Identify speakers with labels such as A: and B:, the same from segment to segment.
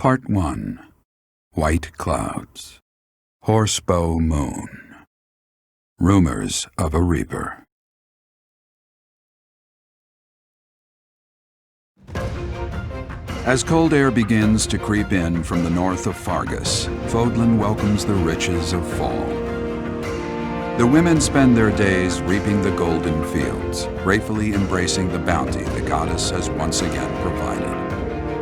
A: Part 1. White Clouds. Horsebow Moon. Rumors of a Reaper. As cold air begins to creep in from the north of Fargus, Fodlan welcomes the riches of fall. The women spend their days reaping the golden fields, gratefully embracing the bounty the goddess has once again provided.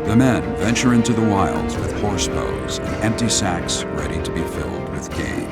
A: The men venture into the wilds with horsebows and empty sacks ready to be filled with game.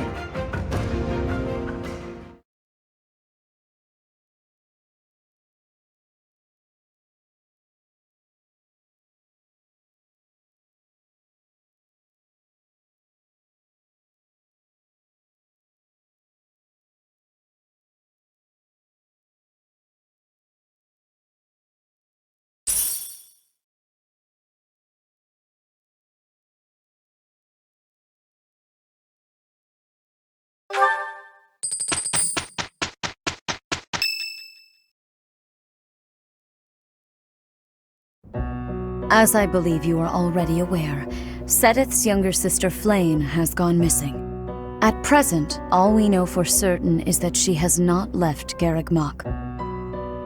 B: As I believe you are already aware, Sedith's younger sister Flayn has gone missing. At present, all we know for certain is that she has not left Garreg Mach.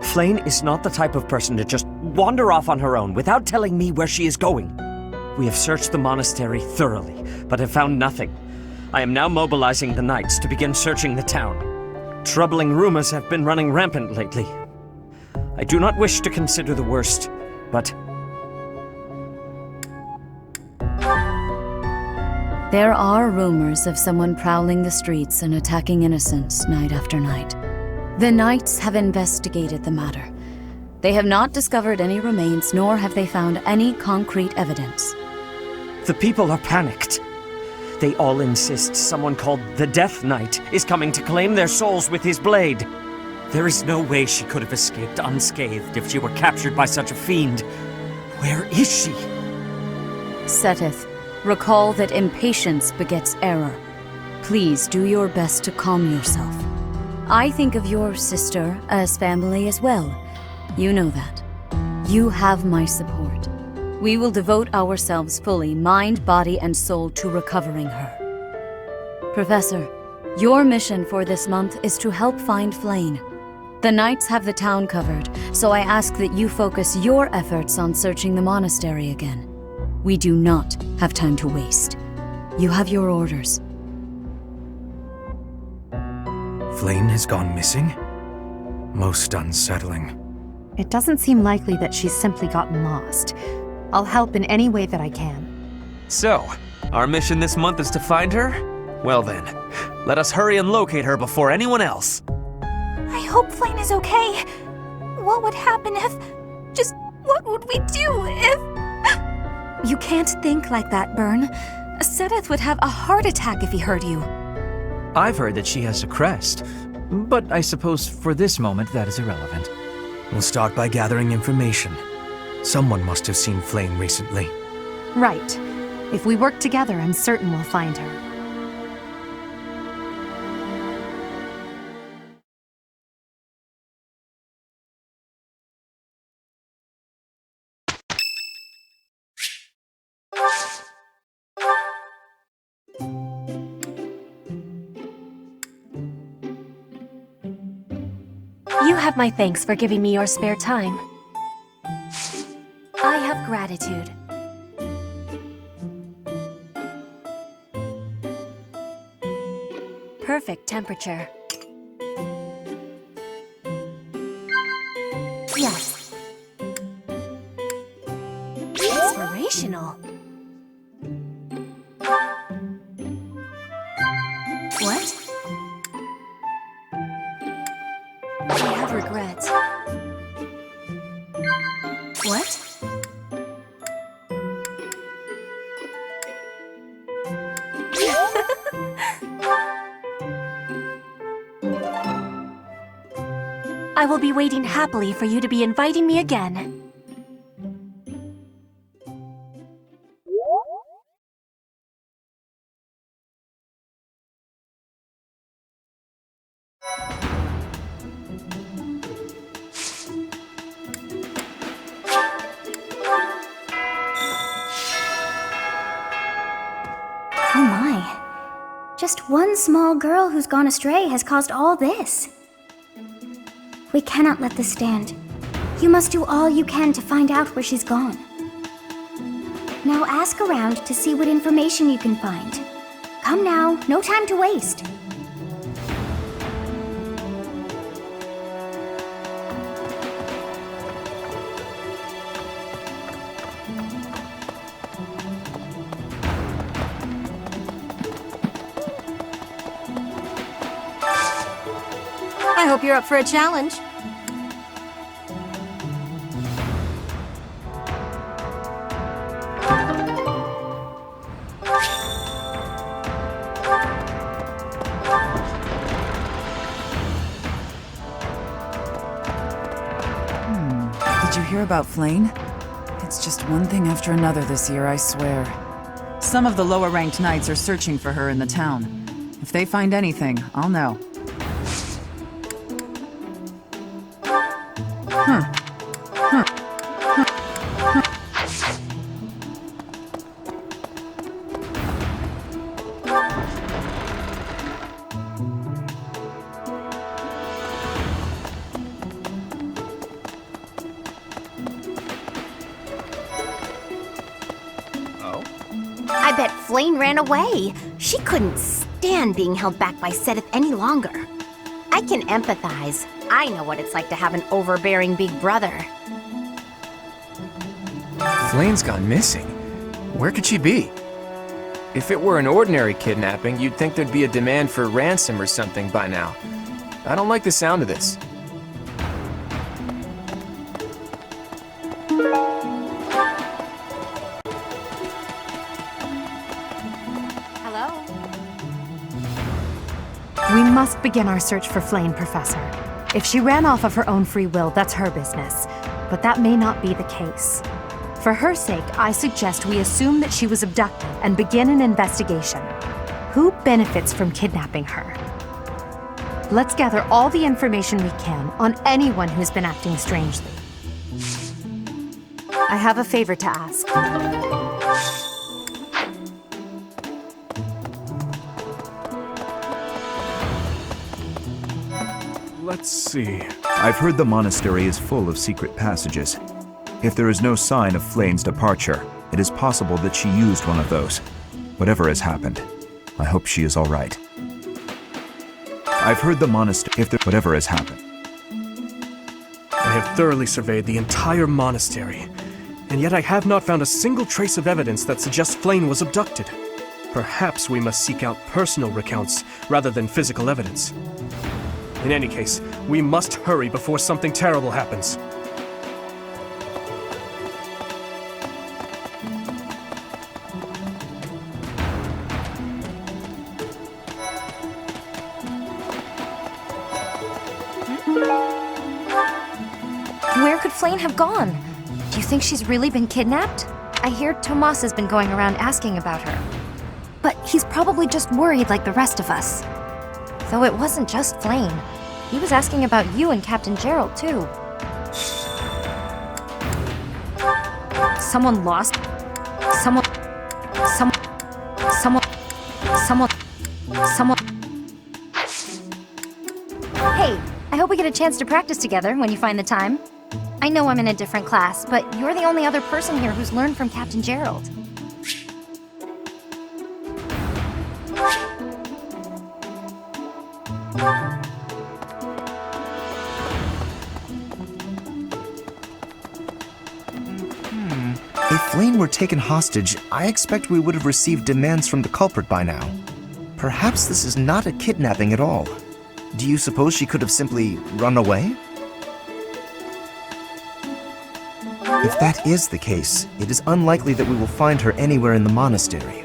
C: Flayn is not the type of person to just wander off on her own without telling me where she is going. We have searched the monastery thoroughly, but have found nothing. I am now mobilizing the knights to begin searching the town. Troubling rumors have been running rampant lately. I do not wish to consider the worst, but
B: there are rumors of someone prowling the streets and attacking innocents night after night. The Knights have investigated the matter. They have not discovered any remains, nor have they found any concrete evidence.
C: the people are panicked. They all insist someone called the Death Knight is coming to claim their souls with his blade. There is no way she could have escaped unscathed if she were captured by such a fiend. Where is she?
B: Seteth, recall that impatience begets error. Please do your best to calm yourself. I think of your sister as family as well. You know that. You have my support. We will devote ourselves fully, mind, body, and soul to recovering her. Professor, your mission for this month is to help find Flayn. The Knights have the town covered, so I ask that you focus your efforts on searching the monastery again. We do not have time to waste. You have your orders.
D: Flayn has gone missing? Most unsettling.
E: It doesn't seem likely that she's simply gotten lost. I'll help in any way that I can.
F: So, our mission this month is to find her? Well then, let us hurry and locate her before anyone else.
G: I hope Flayn is okay. What would happen if... Just what would we do if... You can't think like that, Byrne. Sedith would have a heart attack if he heard you.
H: I've heard that she has a crest, but I suppose for this moment that is irrelevant.
D: We'll start by gathering information. Someone must have seen Flayn recently.
E: Right. If we work together, I'm certain we'll find her.
G: You have my thanks for giving me your spare time. I have gratitude. Perfect temperature. Yes. Inspirational. What? I have regrets. What? I will be waiting happily for you to be inviting me again.
I: one small girl who's gone astray has caused all this. We cannot let this stand. You must do all you can to find out where she's gone. Now ask around to see what information you can find. Come now, no time to waste.
G: I hope you're up for a challenge.
J: Did you hear about Flane? It's just one thing after another this year, I swear. Some of the lower-ranked knights are searching for her in the town. If they find anything, I'll know.
G: I bet Flane ran away. She couldn't stand being held back by Seteth any longer. I can empathize. I know what it's like to have an overbearing big brother.
F: Flane's gone missing. Where could she be? If it were an ordinary kidnapping, you'd think there'd be a demand for ransom or something by now. I don't like the sound of this.
G: Hello?
E: We must begin our search for Flane, Professor. If she ran off of her own free will, that's her business. But that may not be the case. For her sake, I suggest we assume that she was abducted and begin an investigation. Who benefits from kidnapping her? Let's gather all the information we can on anyone who's been acting strangely. I have a favor to ask.
K: Let's see. I've heard the monastery is full of secret passages. If there is no sign of Flane's departure, it is possible that she used one of those. Whatever has happened, I hope she is all right. I've heard the monastery. Whatever has happened.
D: I have thoroughly surveyed the entire monastery, and yet I have not found a single trace of evidence that suggests Flane was abducted. Perhaps we must seek out personal recounts rather than physical evidence. In any case, we must hurry before something terrible happens.
G: Where could Flane have gone? Do you think she's really been kidnapped? I hear Tomas has been going around asking about her. But he's probably just worried like the rest of us. Though it wasn't just Flane. He was asking about you and Captain Gerald, too. Someone lost? Someone... Hey, I hope we get a chance to practice together when you find the time. I know I'm in a different class, but you're the only other person here who's learned from Captain Gerald.
L: If Flane were taken hostage, I expect we would have received demands from the culprit by now. Perhaps this is not a kidnapping at all. Do you suppose she could have simply run away? If that is the case, it is unlikely that we will find her anywhere in the monastery.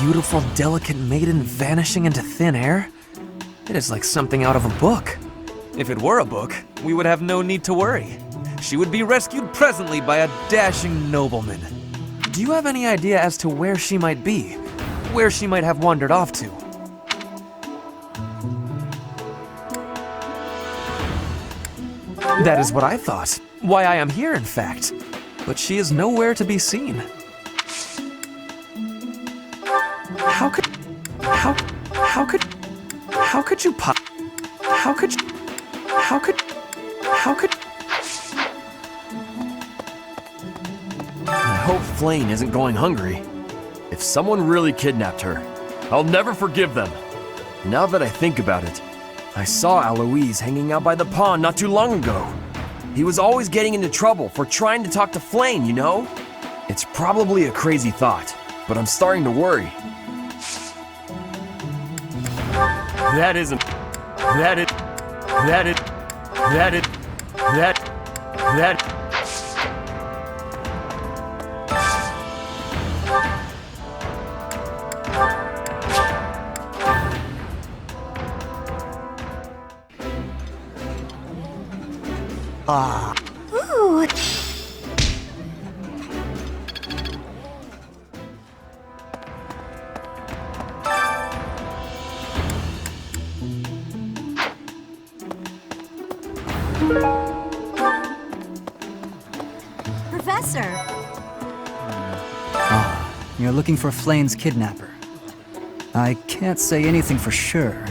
M: beautiful, delicate maiden vanishing into thin air? It is like something out of a book. If it were a book, we would have no need to worry. She would be rescued presently by a dashing nobleman. Do you have any idea as to where she might be? Where she might have wandered off to? That is what I thought. Why I am here, in fact. But she is nowhere to be seen. How could
N: I hope Flane isn't going hungry. If someone really kidnapped her, I'll never forgive them. Now that I think about it, I saw Aloise hanging out by the pond not too long ago. He was always getting into trouble for trying to talk to Flane, you know? It's probably a crazy thought, but I'm starting to worry.
G: Ooh. Professor!
H: You're looking for Flane's kidnapper. I can't say anything for sure,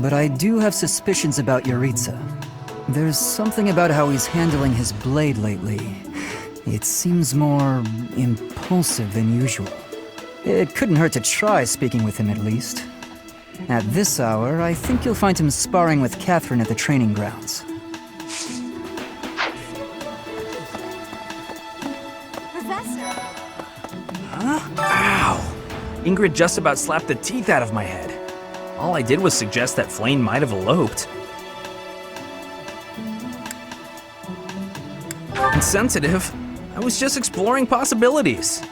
H: but I do have suspicions about Yaritza. There's something about how he's handling his blade lately. It seems more impulsive than usual. It couldn't hurt to try speaking with him at least. At this hour, I think you'll find him sparring with Catherine at the training grounds.
G: Professor!
M: Huh? Ow! Ingrid just about slapped the teeth out of my head. All I did was suggest that Flane might have eloped. Insensitive. I was just exploring possibilities.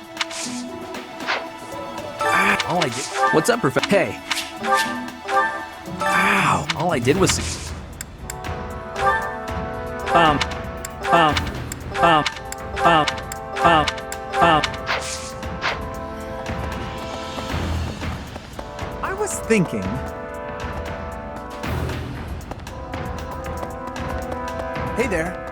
M: All I did. What's up, Professor? Hey. Ow! All I did was.
H: I was thinking.
M: Hey there.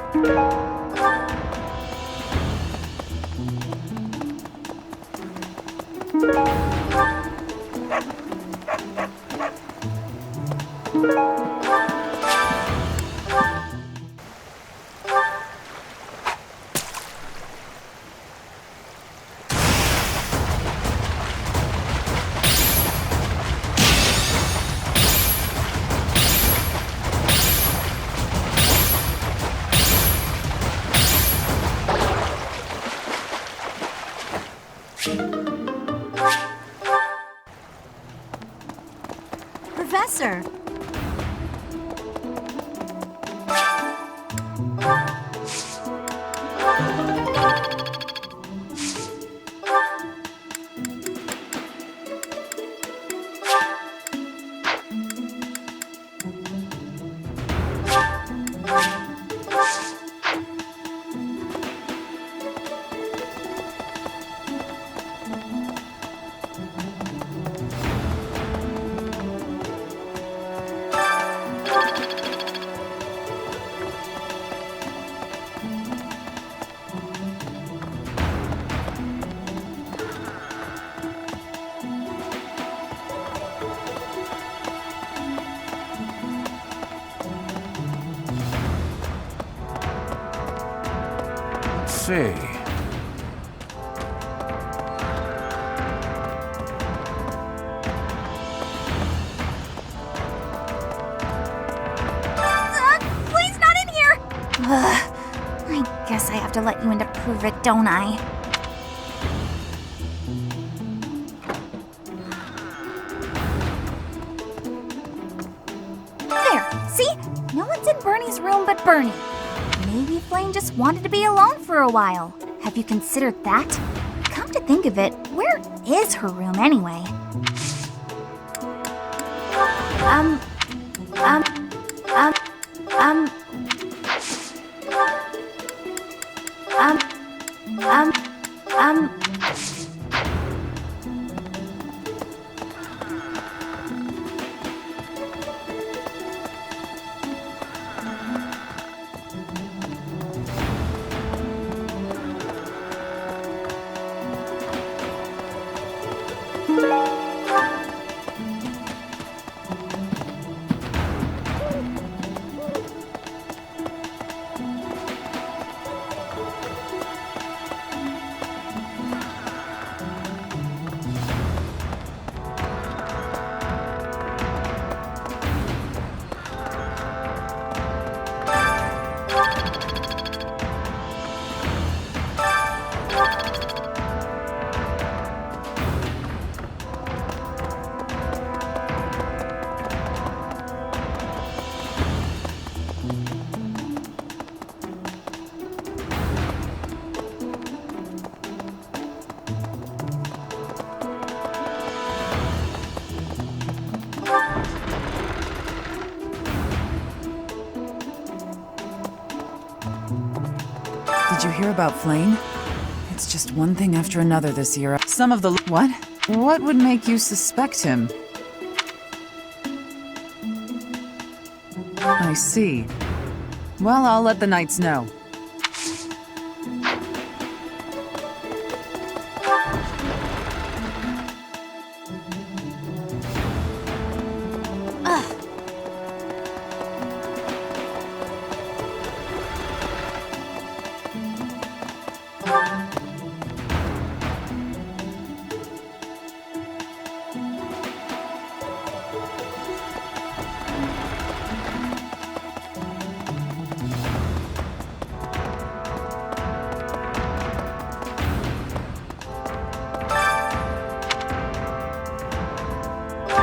G: Professor!
A: See.
G: Please not in here! I guess I have to let you in to prove it, don't I? There, see? No one's in Bernie's room but Bernie. Maybe Flame just wanted to be alone for a while. Have you considered that? Come to think of it, where is her room anyway?
J: Did you hear about Flane? It's just one thing after another this year. Some of the... What? What would make you suspect him? I see. Well, I'll let the Knights know.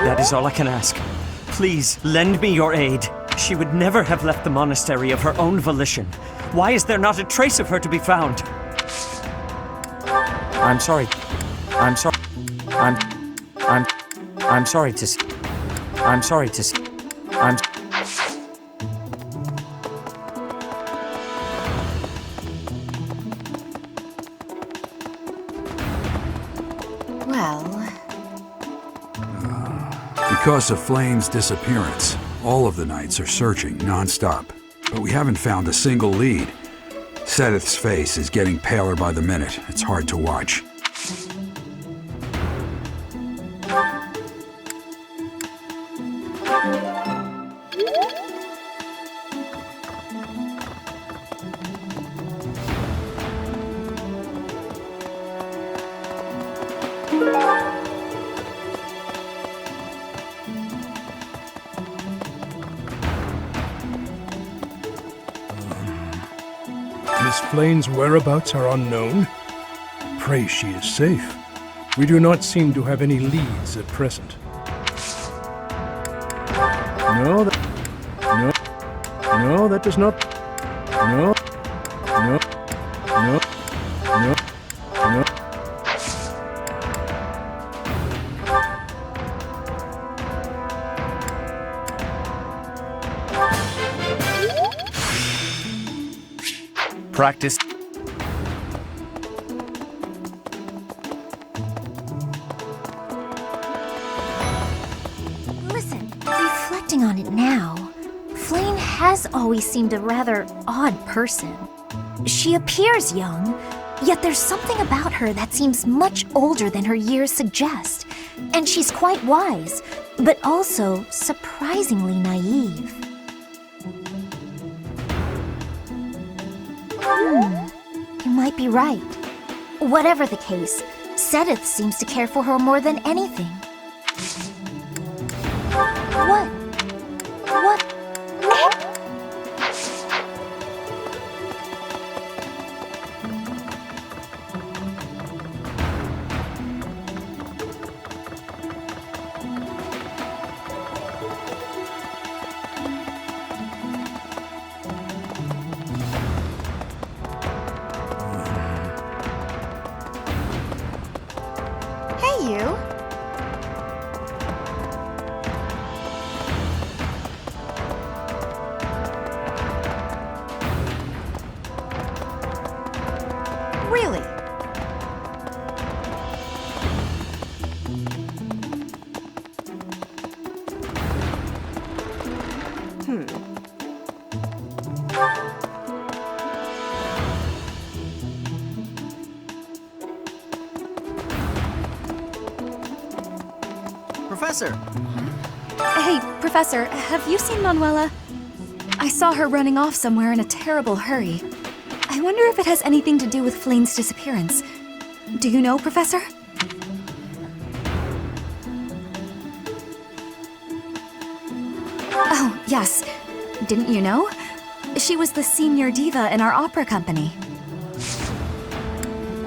C: That is all I can ask. Please, lend me your aid. She would never have left the monastery of her own volition. Why is there not a trace of her to be found? I'm sorry. I'm sorry. I'm sorry to... I'm sorry to... I'm...
G: Well...
A: Because of Flane's disappearance, all of the Knights are searching non-stop, but we haven't found a single lead. Seteth's face is getting paler by the minute. It's hard to watch.
O: Miss Flane's whereabouts are unknown. Pray she is safe. We do not seem to have any leads at present. No, that does not... No.
M: Practice.
G: Listen, reflecting on it now, Flane has always seemed a rather odd person. She appears young, yet there's something about her that seems much older than her years suggest. And she's quite wise, but also surprisingly naive. You might be right. Whatever the case, Seteth seems to care for her more than anything. What?
L: Professor!
G: Hey, Professor, have you seen Manuela? I saw her running off somewhere in a terrible hurry. I wonder if it has anything to do with Flane's disappearance. Do you know, Professor? Oh, yes. Didn't you know? She was the senior diva in our opera company.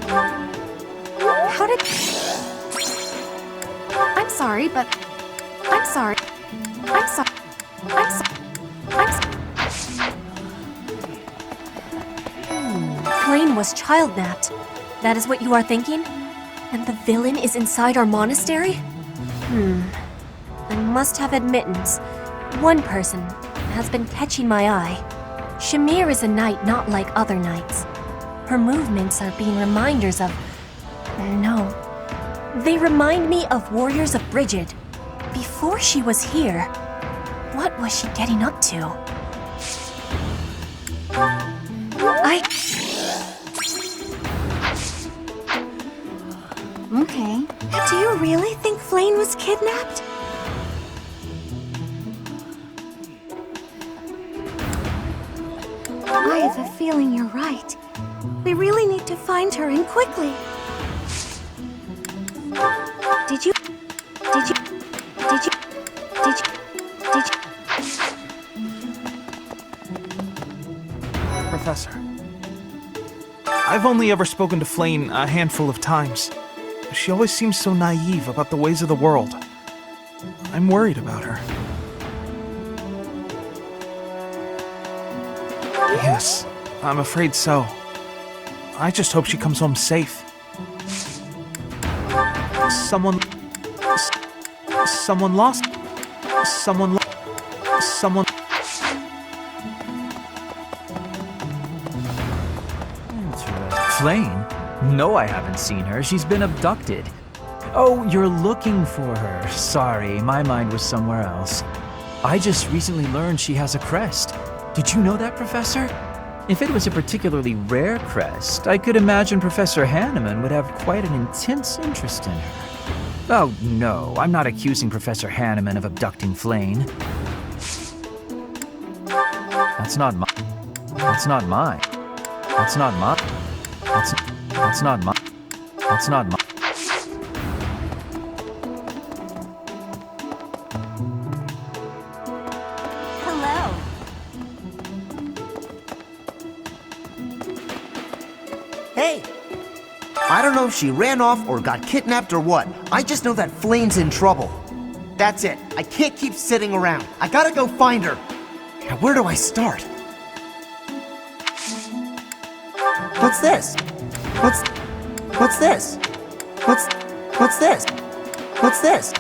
G: How did... I'm sorry, but... I'm sorry. I'm sorry. I'm sorry.
P: Flane was child-napped. That is what you are thinking? And the villain is inside our monastery? I must have admittance. One person has been catching my eye. Shamir is a knight not like other knights. Her movements are being reminders of... No. They remind me of Warriors of Brigid. Before she was here, what was she getting up to?
G: Okay.
P: Do you really think Flane was kidnapped?
G: I have a feeling you're right.
P: We really need to find her, and quickly. Did you...
Q: Professor, I've only ever spoken to Flane a handful of times. She always seems so naive about the ways of the world. I'm worried about her. Yes, I'm afraid so. I just hope she comes home safe. Someone lost. Someone.
K: Flane? No, I haven't seen her. She's been abducted. Oh, you're looking for her. Sorry, my mind was somewhere else. I just recently learned she has a crest. Did you know that, Professor? If it was a particularly rare crest, I could imagine Professor Hanneman would have quite an intense interest in her. Oh, no, I'm not accusing Professor Hanneman of abducting Flane. That's not mine. That's not mine. That's not mine. That's not mine. That's not mine.
P: Hello.
L: Hey! I don't know if she ran off or got kidnapped or what. I just know that Flane's in trouble. That's it. I can't keep sitting around. I gotta go find her. Now, where do I start? What's this? What's this? What's this? What's this?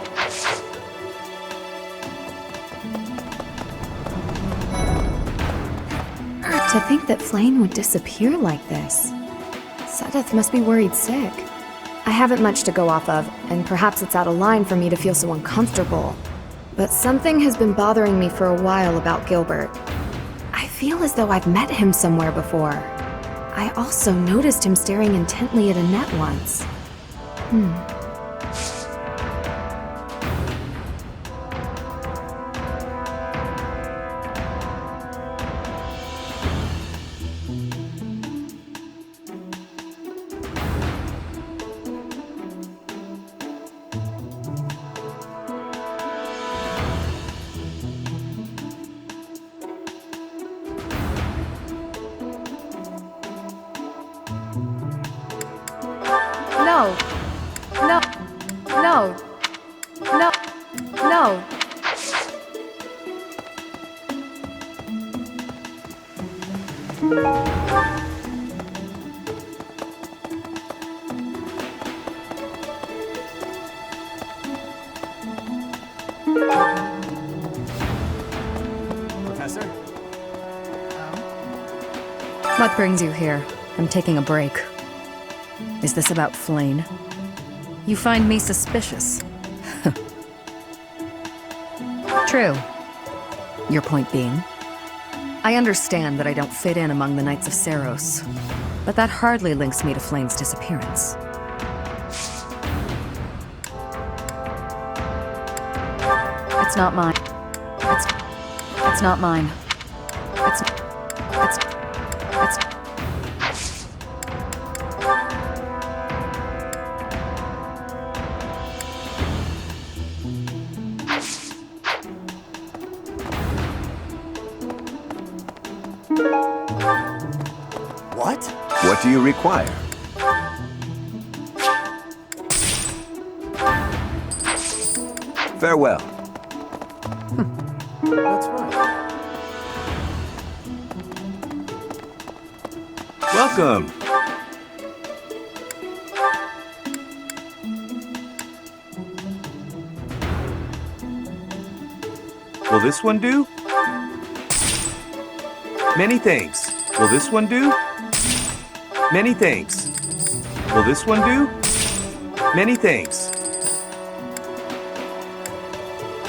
E: To think that Flane would disappear like this. Sedith must be worried sick. I haven't much to go off of, and perhaps it's out of line for me to feel so uncomfortable. But something has been bothering me for a while about Gilbert. I feel as though I've met him somewhere before. I also noticed him staring intently at Annette once. No. No. No. No. No.
F: Professor?
B: What brings you here? I'm taking a break. Is this about Flane? You find me suspicious. True. Your point being? I understand that I don't fit in among the Knights of Seros, but that hardly links me to Flane's disappearance. It's not mine. It's not mine. It's
R: What?
K: What do you require? Farewell.
R: That's right.
K: Welcome. Will this one do? Many thanks. Will this one do? Many thanks. Will this one do? Many thanks.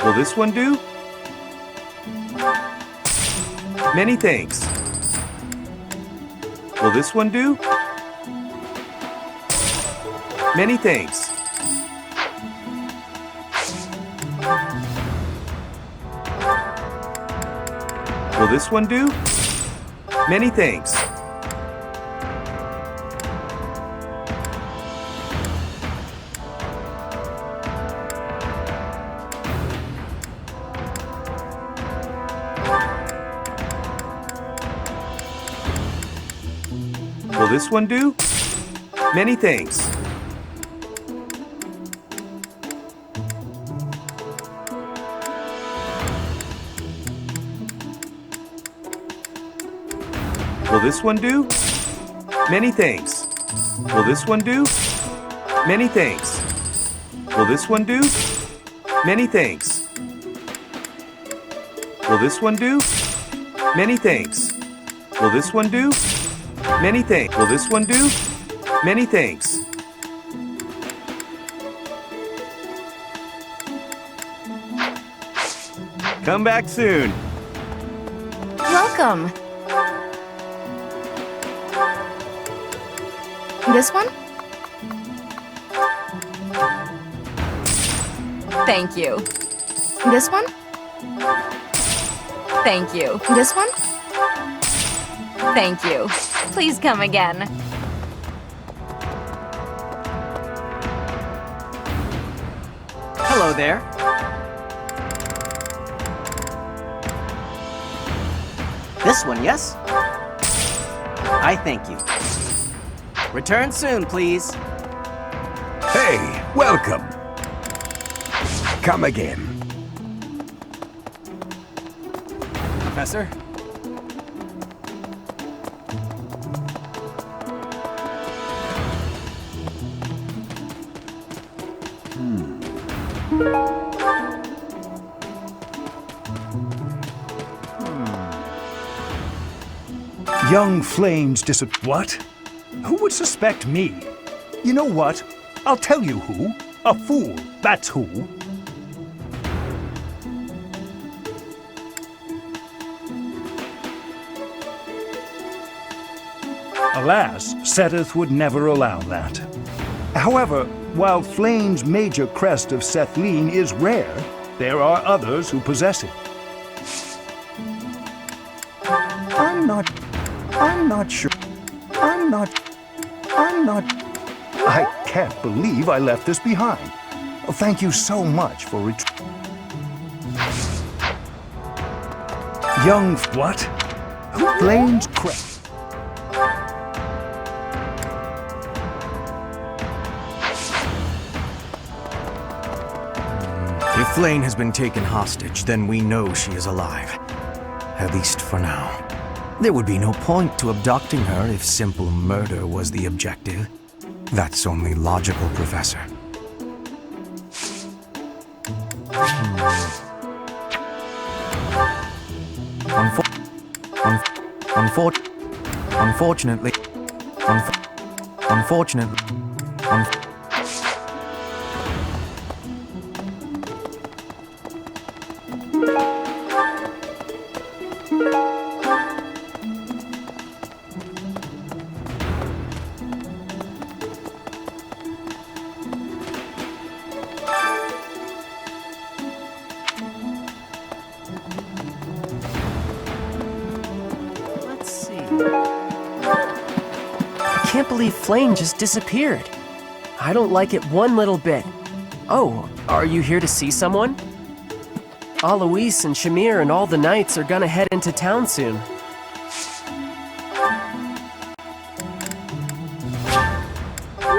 K: Will this one do? Many thanks. Will this one do? Many thanks. Will this one do? Many thanks. Will this one do? Many thanks. Will this one do? Many thanks. Will this one do? Many thanks. Will this one do? Many thanks. Will this one do? Many thanks. Will this one do? Many thanks. Will this one do? Many thanks. Come back soon.
G: Welcome. This one?
B: Thank you.
G: This one?
B: Thank you.
G: This one?
B: Thank you. Please come again.
C: Hello there.
R: This one, yes? I thank you. Return soon, please.
K: Hey, welcome. Come again.
F: Professor?
S: Young Flame's What? Who would suspect me? You know what? I'll tell you who. A fool, that's who. Alas, Setheth would never allow that. However, while Flame's major crest of Sethleen is rare, there are others who possess it. I'm not sure. I can't believe I left this behind. Thank you so much for Young what? Flame's crest.
M: If Flane has been taken hostage, then we know she is alive. At least for now. There would be no point to abducting her if simple murder was the objective. That's only logical, Professor. Unfortunately...
T: can't believe Flame just disappeared. I don't like it one little bit. Oh, are you here to see someone? Alois and Shamir and all the knights are gonna head into town soon.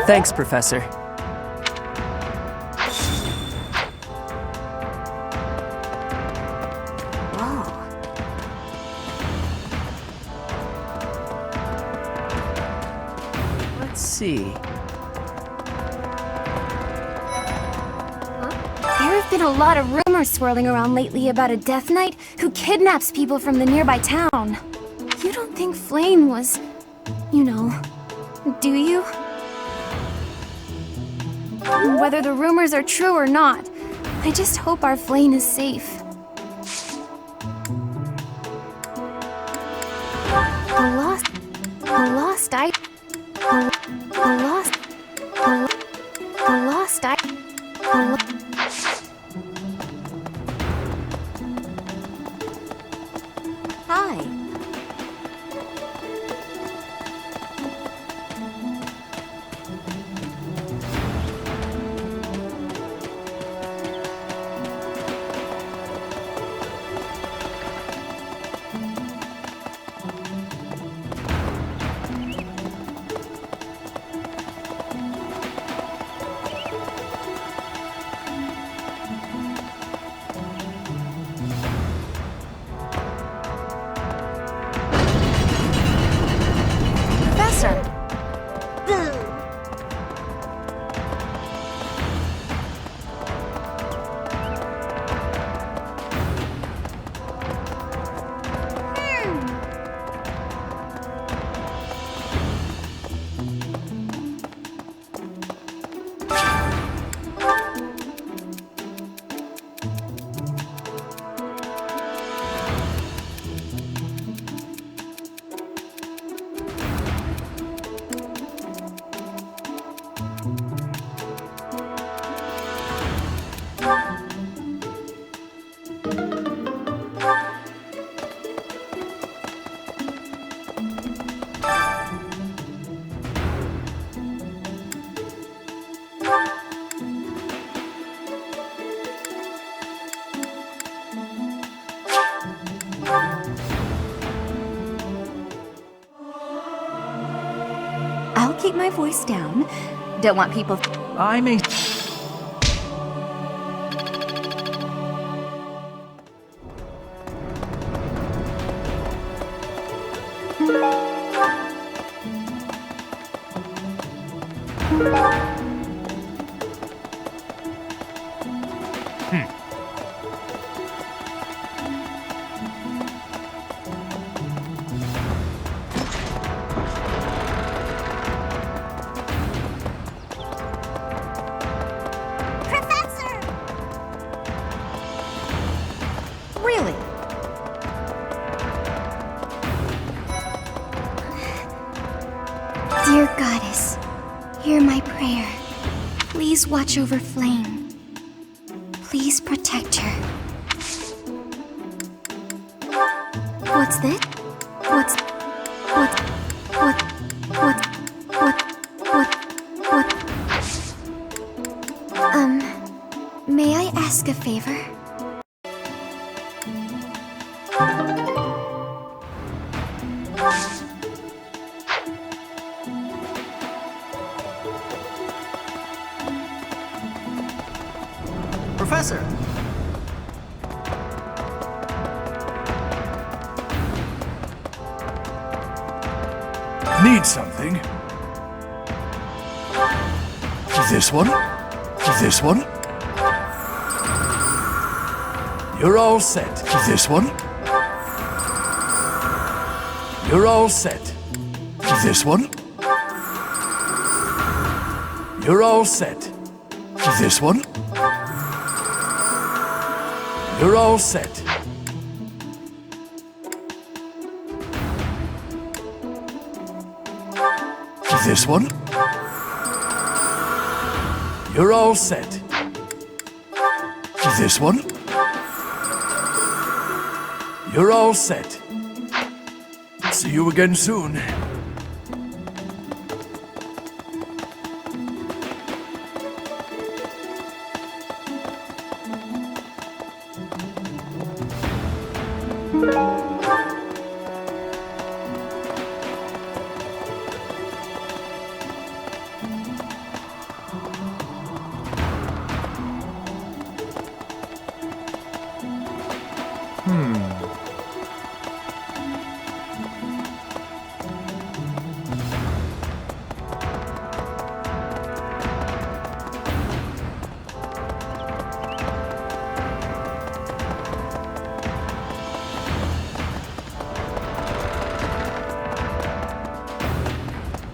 T: Thanks, Professor. Let's see.
I: There have been a lot of rumors swirling around lately about a Death Knight who kidnaps people from the nearby town. You don't think Flame was, you know, do you? Whether the rumors are true or not, I just hope our Flame is safe. A lost
B: Hi.
G: I'll keep my voice down. Don't want people...
H: I may...
G: Really?
I: Dear Goddess, hear my prayer. Please watch over Flame. Please protect her. What's this? What? May I ask a favor?
R: Professor!
O: Need something? This one? This one? You're all set. This one? You're all set. This one? You're all set. This one? You're all set. This one? You're all set. This one? You're all set. See you again soon.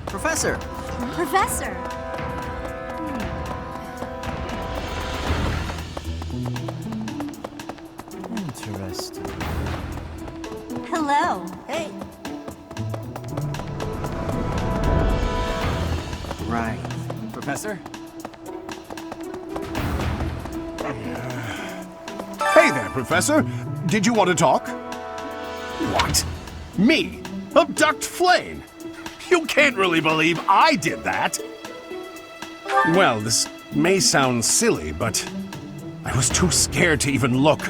R: Professor!
G: Professor!
H: Interesting.
G: Hello.
R: Hey! Right.
M: Professor?
S: Hey there, Professor. Did you want to talk? What? Me? Abduct Flame? You can't really believe I did that! Well, this may sound silly, but I was too scared to even look.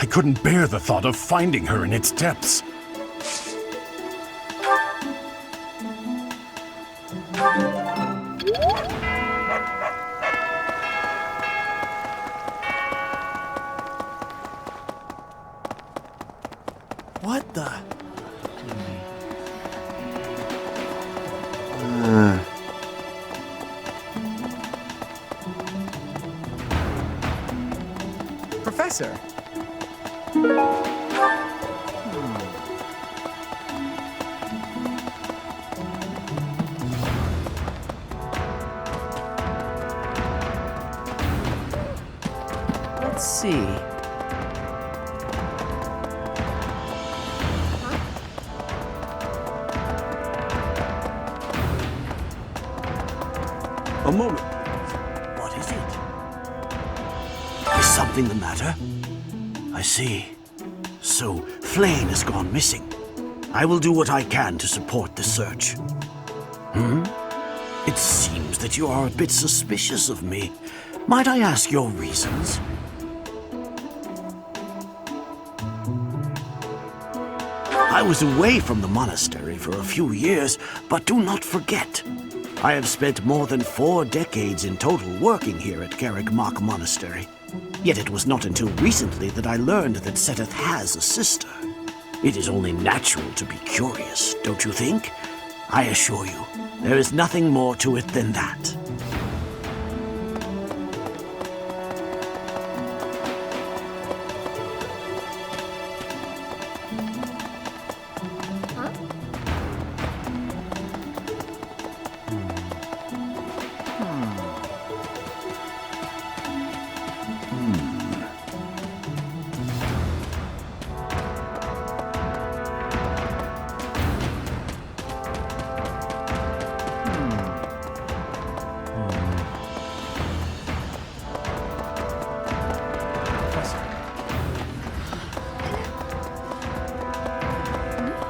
S: I couldn't bear the thought of finding her in its depths.
M: What the? Professor!
T: Let's see.
S: A moment. What is it? Is something the matter? I see. So, Flame has gone missing. I will do what I can to support the search. It seems that you are a bit suspicious of me. Might I ask your reasons? I was away from the monastery for a few years, but do not forget, I have spent more than 4 decades in total working here at Garreg-Mach Monastery. Yet it was not until recently that I learned that Seteth has a sister. It is only natural to be curious, don't you think? I assure you, there is nothing more to it than that.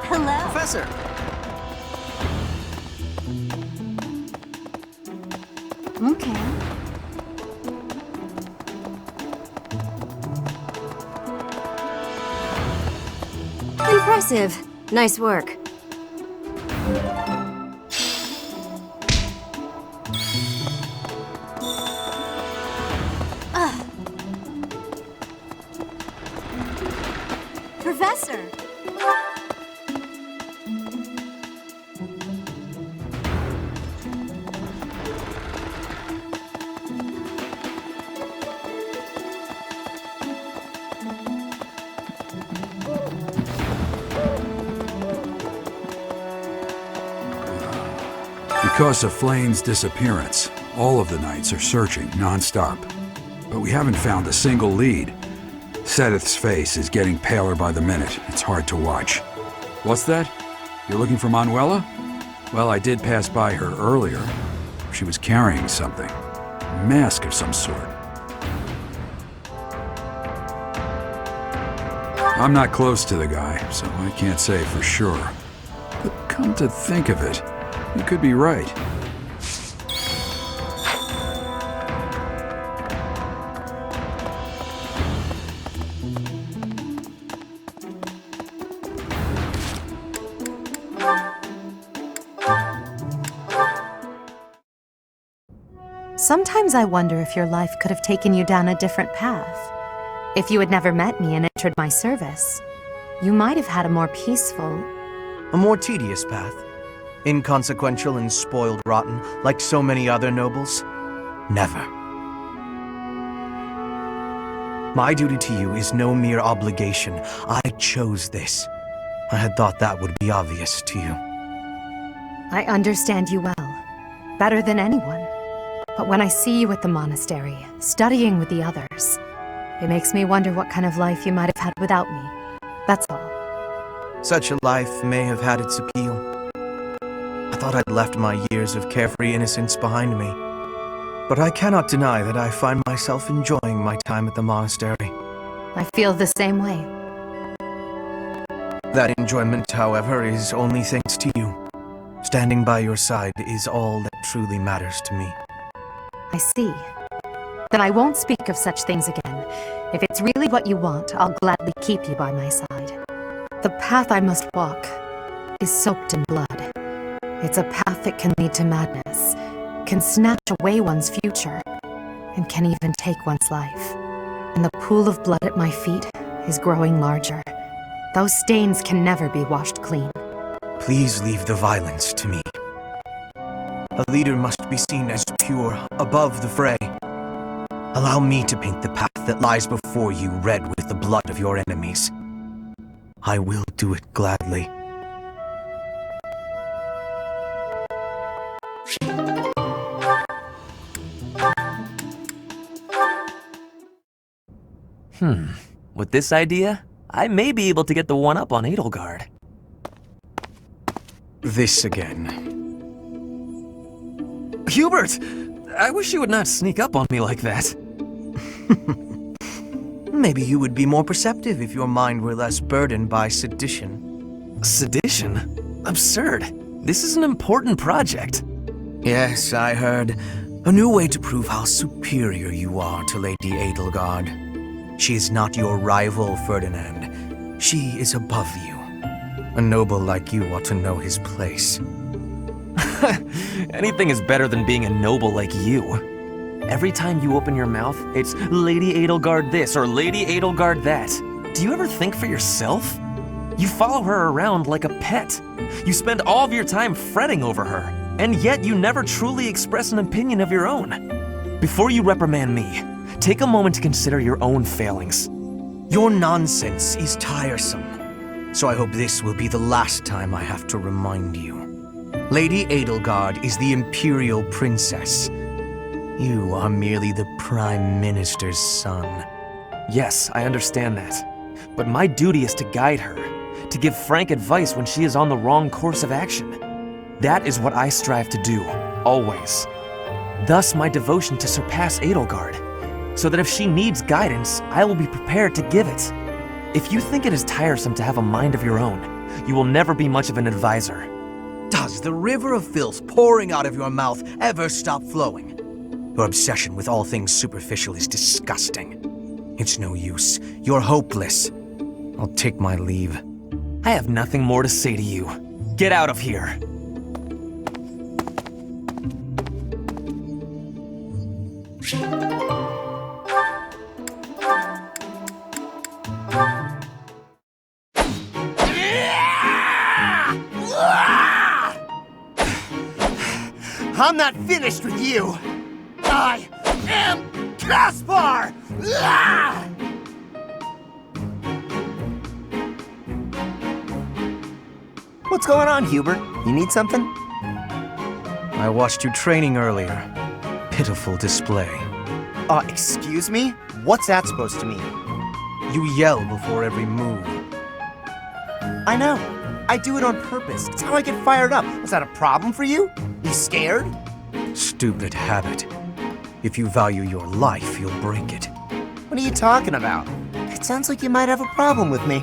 G: Hello.
R: Professor!
G: Okay.
B: Impressive. Nice work.
G: Professor!
A: Because of Flame's disappearance, all of the knights are searching non-stop. But we haven't found a single lead. Seteth's face is getting paler by the minute. It's hard to watch. What's that? You're looking for Manuela? Well, I did pass by her earlier. She was carrying something. A mask of some sort. I'm not close to the guy, so I can't say for sure. But come to think of it, you could be right.
E: Sometimes I wonder if your life could have taken you down a different path. If you had never met me and entered my service, you might have had a more peaceful...
Q: A more tedious path. Inconsequential and spoiled rotten, like so many other nobles? Never. My duty to you is no mere obligation. I chose this. I had thought that would be obvious to you.
E: I understand you well, better than anyone. But when I see you at the monastery, studying with the others, it makes me wonder what kind of life you might have had without me. That's all.
Q: Such a life may have had its appeal. I thought I'd left my years of carefree innocence behind me. But I cannot deny that I find myself enjoying my time at the monastery.
E: I feel the same way.
Q: That enjoyment, however, is only thanks to you. Standing by your side is all that truly matters to me.
E: I see. Then I won't speak of such things again. If it's really what you want, I'll gladly keep you by my side. The path I must walk is soaked in blood. It's a path that can lead to madness, can snatch away one's future, and can even take one's life. And the pool of blood at my feet is growing larger. Those stains can never be washed clean.
Q: Please leave the violence to me. A leader must be seen as pure, above the fray. Allow me to paint the path that lies before you red with the blood of your enemies. I will do it gladly.
M: With this idea, I may be able to get the one-up on Edelgard.
Q: This again.
M: Hubert! I wish you would not sneak up on me like that.
Q: Maybe you would be more perceptive if your mind were less burdened by sedition.
M: Sedition? Absurd. This is an important project.
Q: Yes, I heard. A new way to prove how superior you are to Lady Edelgard. She is not your rival, Ferdinand. She is above you. A noble like you ought to know his place.
M: Anything is better than being a noble like you. Every time you open your mouth, it's Lady Edelgard this or Lady Edelgard that. Do you ever think for yourself? You follow her around like a pet. You spend all of your time fretting over her, and yet you never truly express an opinion of your own. Before you reprimand me, take a moment to consider your own failings.
Q: Your nonsense is tiresome, so I hope this will be the last time I have to remind you. Lady Edelgard is the Imperial Princess. You are merely the Prime Minister's son.
M: Yes, I understand that. But my duty is to guide her, to give frank advice when she is on the wrong course of action. That is what I strive to do, always. Thus my devotion to surpass Edelgard, so that if she needs guidance, I will be prepared to give it. If you think it is tiresome to have a mind of your own, you will never be much of an advisor.
Q: Does the river of filth pouring out of your mouth ever stop flowing? Your obsession with all things superficial is disgusting. It's no use. You're hopeless. I'll take my leave.
M: I have nothing more to say to you. Get out of here.
S: I'm not finished with you! I am Caspar!
L: What's going on, Hubert? You need something?
Q: I watched you training earlier. Pitiful display.
L: Excuse me? What's that supposed to mean?
Q: You yell before every move.
L: I know. I do it on purpose. It's how I get fired up. Is that a problem for you? You scared?
Q: Stupid habit. If you value your life, you'll break it.
L: What are you talking about? It sounds like you might have a problem with me.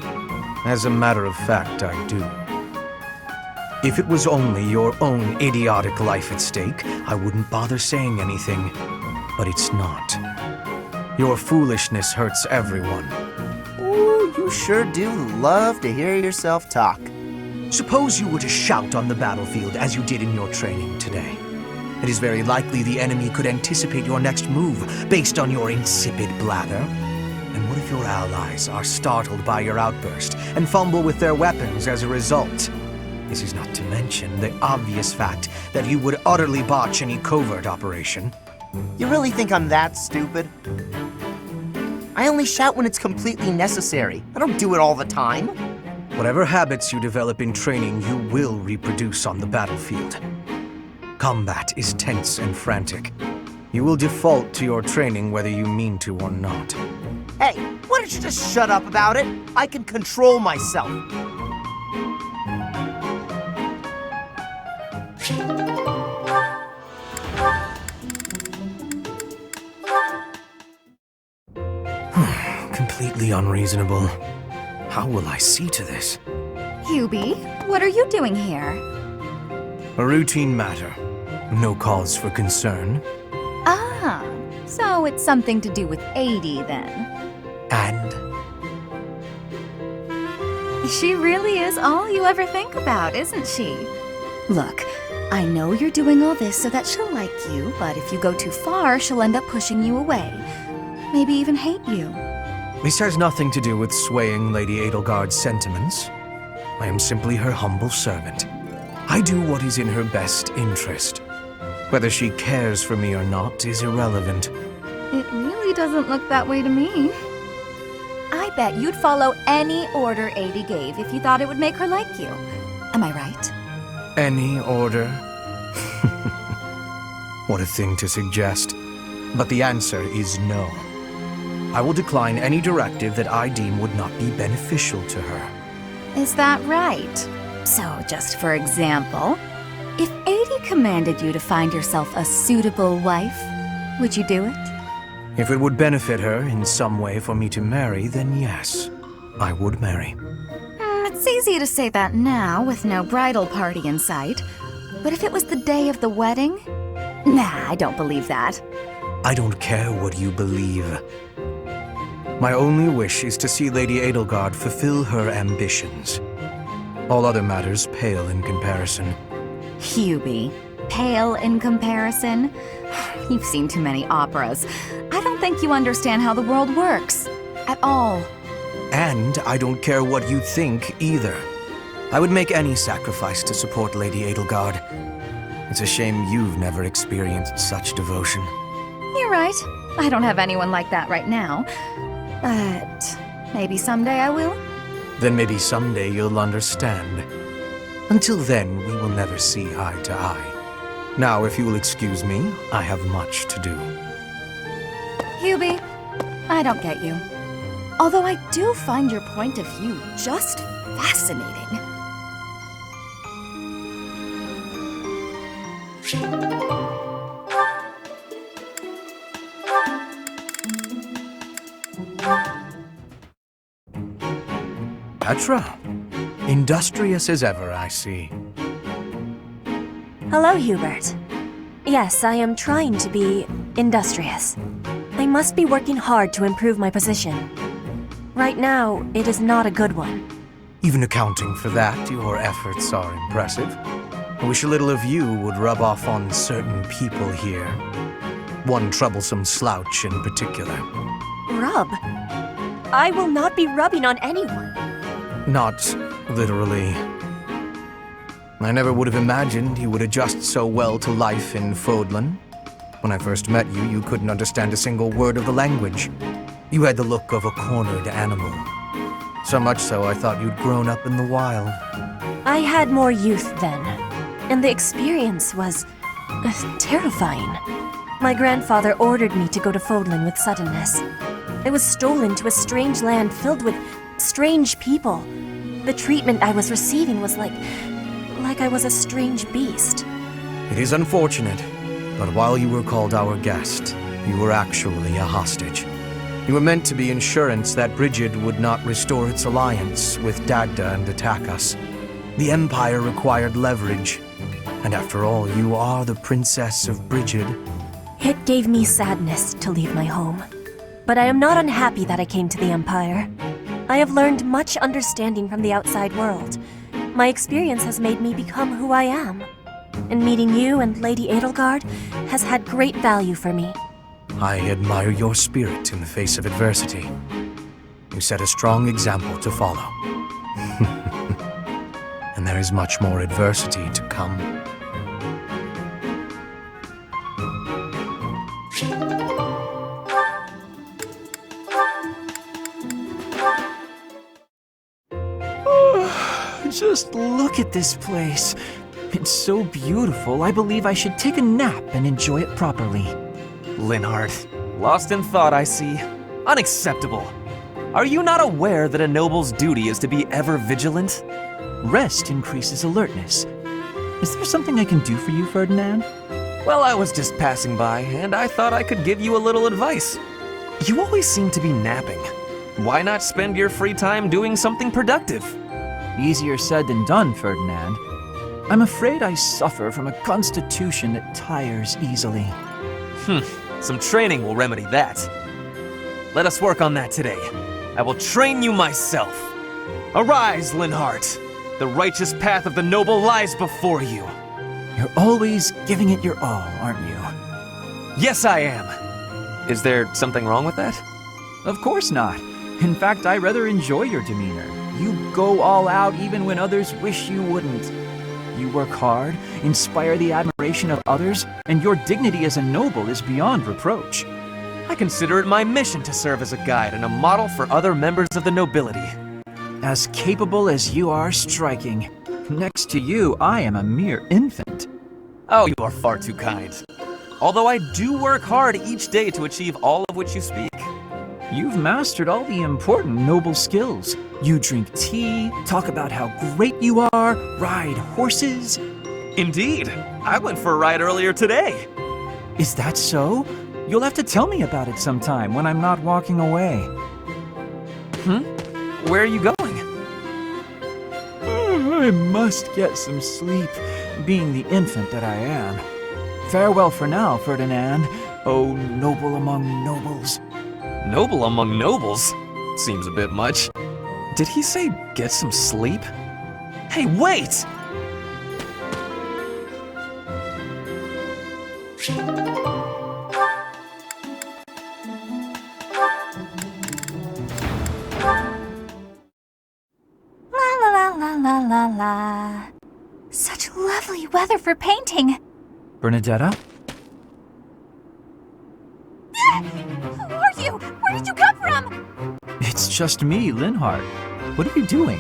Q: As a matter of fact, I do. If it was only your own idiotic life at stake, I wouldn't bother saying anything. But it's not. Your foolishness hurts everyone.
L: Ooh, you sure do love to hear yourself talk.
Q: Suppose you were to shout on the battlefield as you did in your training today. It is very likely the enemy could anticipate your next move based on your insipid blather. And what if your allies are startled by your outburst and fumble with their weapons as a result? This is not to mention the obvious fact that you would utterly botch any covert operation.
L: You really think I'm that stupid? I only shout when it's completely necessary. I don't do it all the time.
Q: Whatever habits you develop in training, you will reproduce on the battlefield. Combat is tense and frantic. You will default to your training whether you mean to or not.
L: Hey, why don't you just shut up about it? I can control myself.
Q: Completely unreasonable. How will I see to this?
G: Hubie, what are you doing here?
Q: A routine matter. No cause for concern.
B: Ah, so it's something to do with 80 then.
Q: And?
B: She really is all you ever think about, isn't she? Look, I know you're doing all this so that she'll like you, but if you go too far, she'll end up pushing you away. Maybe even hate you.
Q: This has nothing to do with swaying Lady Edelgard's sentiments. I am simply her humble servant. I do what is in her best interest. Whether she cares for me or not is irrelevant.
B: It really doesn't look that way to me. I bet you'd follow any order 80 gave if you thought it would make her like you. Am I right?
Q: Any order? What a thing to suggest. But the answer is no. I will decline any directive that I deem would not be beneficial to her.
B: Is that right? So, just for example, if 80 commanded you to find yourself a suitable wife, would you do it?
Q: If it would benefit her in some way for me to marry, then yes, I would marry.
B: It's easy to say that now, with no bridal party in sight. But if it was the day of the wedding? Nah, I don't believe that.
Q: I don't care what you believe. My only wish is to see Lady Edelgard fulfill her ambitions. All other matters pale in comparison.
B: Hubie, pale in comparison? You've seen too many operas. I don't think you understand how the world works. At all.
Q: And I don't care what you think either. I would make any sacrifice to support Lady Edelgard. It's a shame you've never experienced such devotion.
B: You're right. I don't have anyone like that right now. But maybe someday I will.
Q: Then maybe someday you'll understand. Until then, we will never see eye to eye. Now, if you will excuse me, I have much to do.
B: Hubie, I don't get you. Although I do find your point of view just fascinating.
Q: Petra, industrious as ever, I see.
P: Hello, Hubert. Yes, I am trying to be industrious. I must be working hard to improve my position. Right now, it is not a good one.
Q: Even accounting for that, your efforts are impressive. I wish a little of you would rub off on certain people here. One troublesome slouch in particular.
P: Rub? I will not be rubbing on anyone.
Q: Not literally. I never would have imagined you would adjust so well to life in Fodlan. When I first met you, you couldn't understand a single word of the language. You had the look of a cornered animal. So much so, I thought you'd grown up in the wild.
P: I had more youth then, and the experience was terrifying. My grandfather ordered me to go to Fodlan with suddenness. I was stolen to a strange land filled with strange people. The treatment I was receiving was like I was a strange beast.
Q: It is unfortunate, but while you were called our guest, you were actually a hostage. You were meant to be insurance that Brigid would not restore its alliance with Dagda and attack us. The Empire required leverage, and after all, you are the Princess of Brigid.
P: It gave me sadness to leave my home, but I am not unhappy that I came to the Empire. I have learned much understanding from the outside world. My experience has made me become who I am. and meeting you and Lady Edelgard has had great value for me.
Q: I admire your spirit in the face of adversity. You set a strong example to follow. And there is much more adversity to come.
C: Just look at this place. It's so beautiful, I believe I should take a nap and enjoy it properly.
M: Linhardt, lost in thought, I see. Unacceptable. Are you not aware that a noble's duty is to be ever vigilant?
C: Rest increases alertness. Is there something I can do for you, Ferdinand?
M: Well, I was just passing by, and I thought I could give you a little advice. You always seem to be napping. Why not spend your free time doing something productive?
C: Easier said than done, Ferdinand. I'm afraid I suffer from a constitution that tires easily.
M: Some training will remedy that. Let us work on that today. I will train you myself. Arise, Linhardt. The righteous path of the noble lies before you.
C: You're always giving it your all, aren't you?
M: Yes, I am. Is there something wrong with that?
C: Of course not. In fact, I rather enjoy your demeanor. You go all out even when others wish you wouldn't. You work hard, inspire the admiration of others, and your dignity as a noble is beyond reproach.
M: I consider it my mission to serve as a guide and a model for other members of the nobility.
C: As capable as you are striking. Next to you, I am a mere infant.
M: Oh, you are far too kind. Although I do work hard each day to achieve all of which you speak.
C: You've mastered all the important noble skills. You drink tea, talk about how great you are, ride horses.
M: Indeed. I went for a ride earlier today.
C: Is that so? You'll have to tell me about it sometime when I'm not walking away.
M: Where are you going?
C: I must get some sleep, being the infant that I am. Farewell for now, Ferdinand, oh noble among nobles.
M: Noble among nobles? Seems a bit much. Did he say get some sleep? Hey, wait!
G: La. Such lovely weather for painting.
C: Bernadetta?
G: Who are you? Where did you come from?
C: It's just me, Linhardt. What are you doing?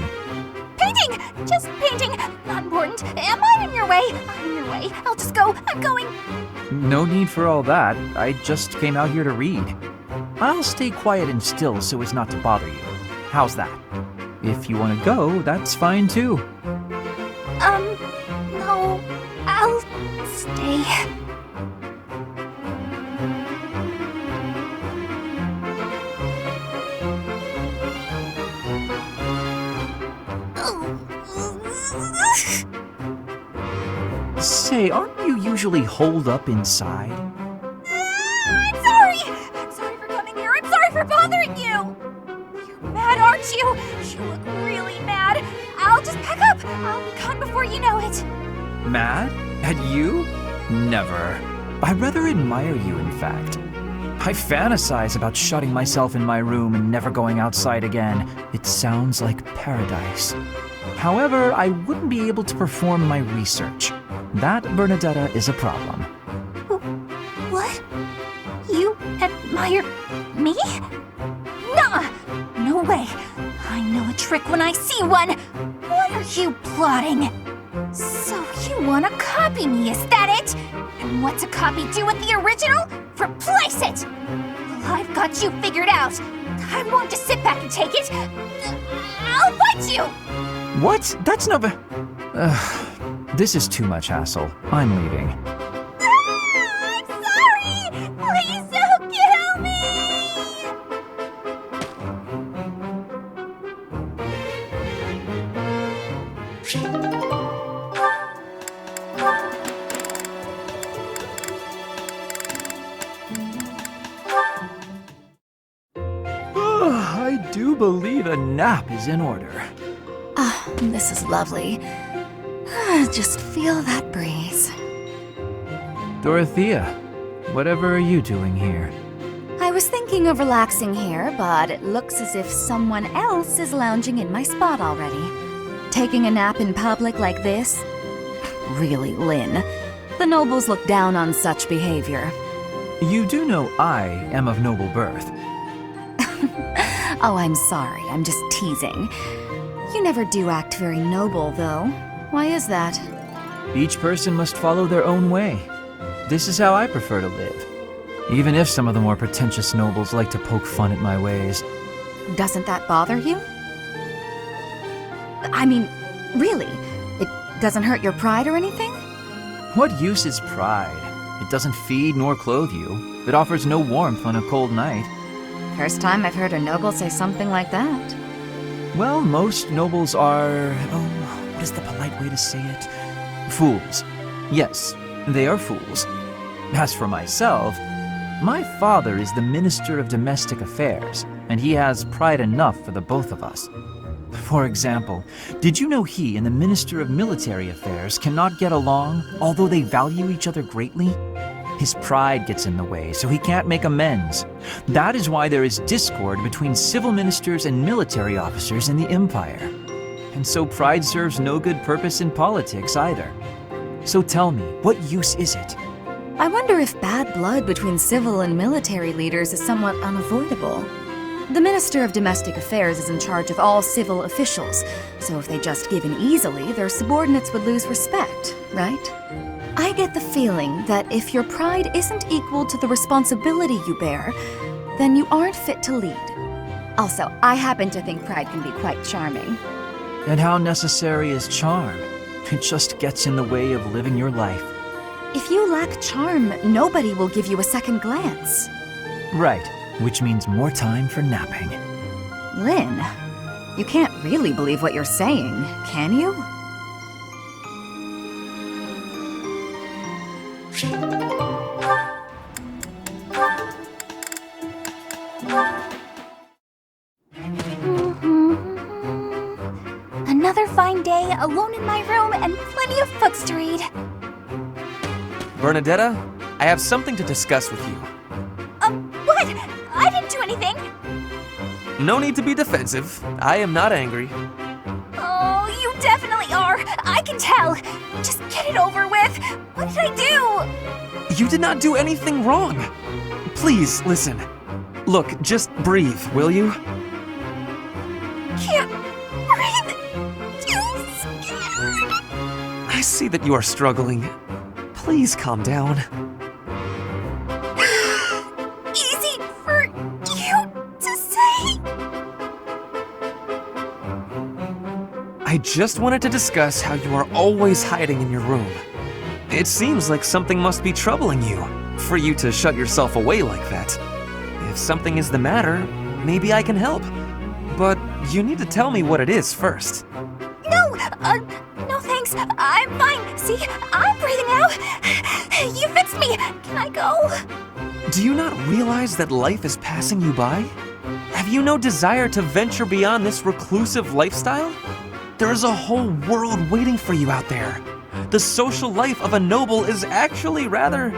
G: Painting! Just painting. Not important. Am I in your way? I'm in your way. I'll just go. I'm going.
C: No need for all that. I just came out here to read. I'll stay quiet and still so as not to bother you. How's that? If you want to go, that's fine too.
G: No. I'll stay.
C: Say, aren't you usually holed up inside?
G: I'm sorry! I'm sorry for coming here. I'm sorry for bothering you! You're mad, aren't you? You look really mad. I'll just pack up. I'll be gone before you know it.
C: Mad? At you? Never. I rather admire you, in fact. I fantasize about shutting myself in my room and never going outside again. It sounds like paradise. However, I wouldn't be able to perform my research. That, Bernadetta, is a problem.
G: What? You admire me? Nuh-uh! No way. I know a trick when I see one. What are you plotting? So you want to copy me, is that it? And what's a copy do with the original? Replace it! Well, I've got you figured out. I won't just sit back and take it. I'll fight you!
C: What? That's no... This is too much hassle. I'm leaving.
G: I'm sorry! Please don't kill me!
C: I do believe a nap is in order.
P: This is lovely.
B: Just feel that breeze.
F: Dorothea, whatever are you doing here?
B: I was thinking of relaxing here, but it looks as if someone else is lounging in my spot already. Taking a nap in public like this? Really, Lynn. The nobles look down on such behavior.
H: You do know I am of noble birth.
B: Oh, I'm sorry. I'm just teasing. You never do act very noble, though. Why is that?
H: Each person must follow their own way. This is how I prefer to live. Even if some of the more pretentious nobles like to poke fun at my ways.
B: Doesn't that bother you? I mean, really? It doesn't hurt your pride or anything?
H: What use is pride? It doesn't feed nor clothe you. It offers no warmth on a cold night.
B: First time I've heard a noble say something like that.
H: Well, most nobles are... oh, what is the polite way to say it? Fools. Yes, they are fools. As for myself, my father is the Minister of Domestic Affairs, and he has pride enough for the both of us. For example, did you know he and the Minister of Military Affairs cannot get along, although they value each other greatly? His pride gets in the way, so he can't make amends. That is why there is discord between civil ministers and military officers in the Empire. And so pride serves no good purpose in politics either. So tell me, what use is it?
B: I wonder if bad blood between civil and military leaders is somewhat unavoidable. The Minister of Domestic Affairs is in charge of all civil officials, so if they just give in easily, their subordinates would lose respect, right? I get the feeling that if your pride isn't equal to the responsibility you bear, then you aren't fit to lead. Also, I happen to think pride can be quite charming.
H: And how necessary is charm? It just gets in the way of living your life.
B: If you lack charm, nobody will give you a second glance.
H: Right, which means more time for napping.
B: Lynn, you can't really believe what you're saying, can you?
G: Another fine day, alone in my room, and plenty of books to read.
M: Bernadetta, I have something to discuss with you.
G: What? I didn't do anything.
M: No need to be defensive. I am not angry.
G: Oh, you definitely are. I can tell. Just get it over with. What did I do?
M: You did not do anything wrong. Please, listen. Look, just breathe, will you?
G: Can't breathe. Too scared.
M: I see that you are struggling. Please calm down.
G: Easy for you to say.
M: I just wanted to discuss how you are always hiding in your room. It seems like something must be troubling you, for you to shut yourself away like that. If something is the matter, maybe I can help. But you need to tell me what it is first.
G: No thanks. I'm fine. See, I'm breathing out. You fixed me. Can I go?
M: Do you not realize that life is passing you by? Have you no desire to venture beyond this reclusive lifestyle? There is a whole world waiting for you out there. The social life of a noble is actually rather...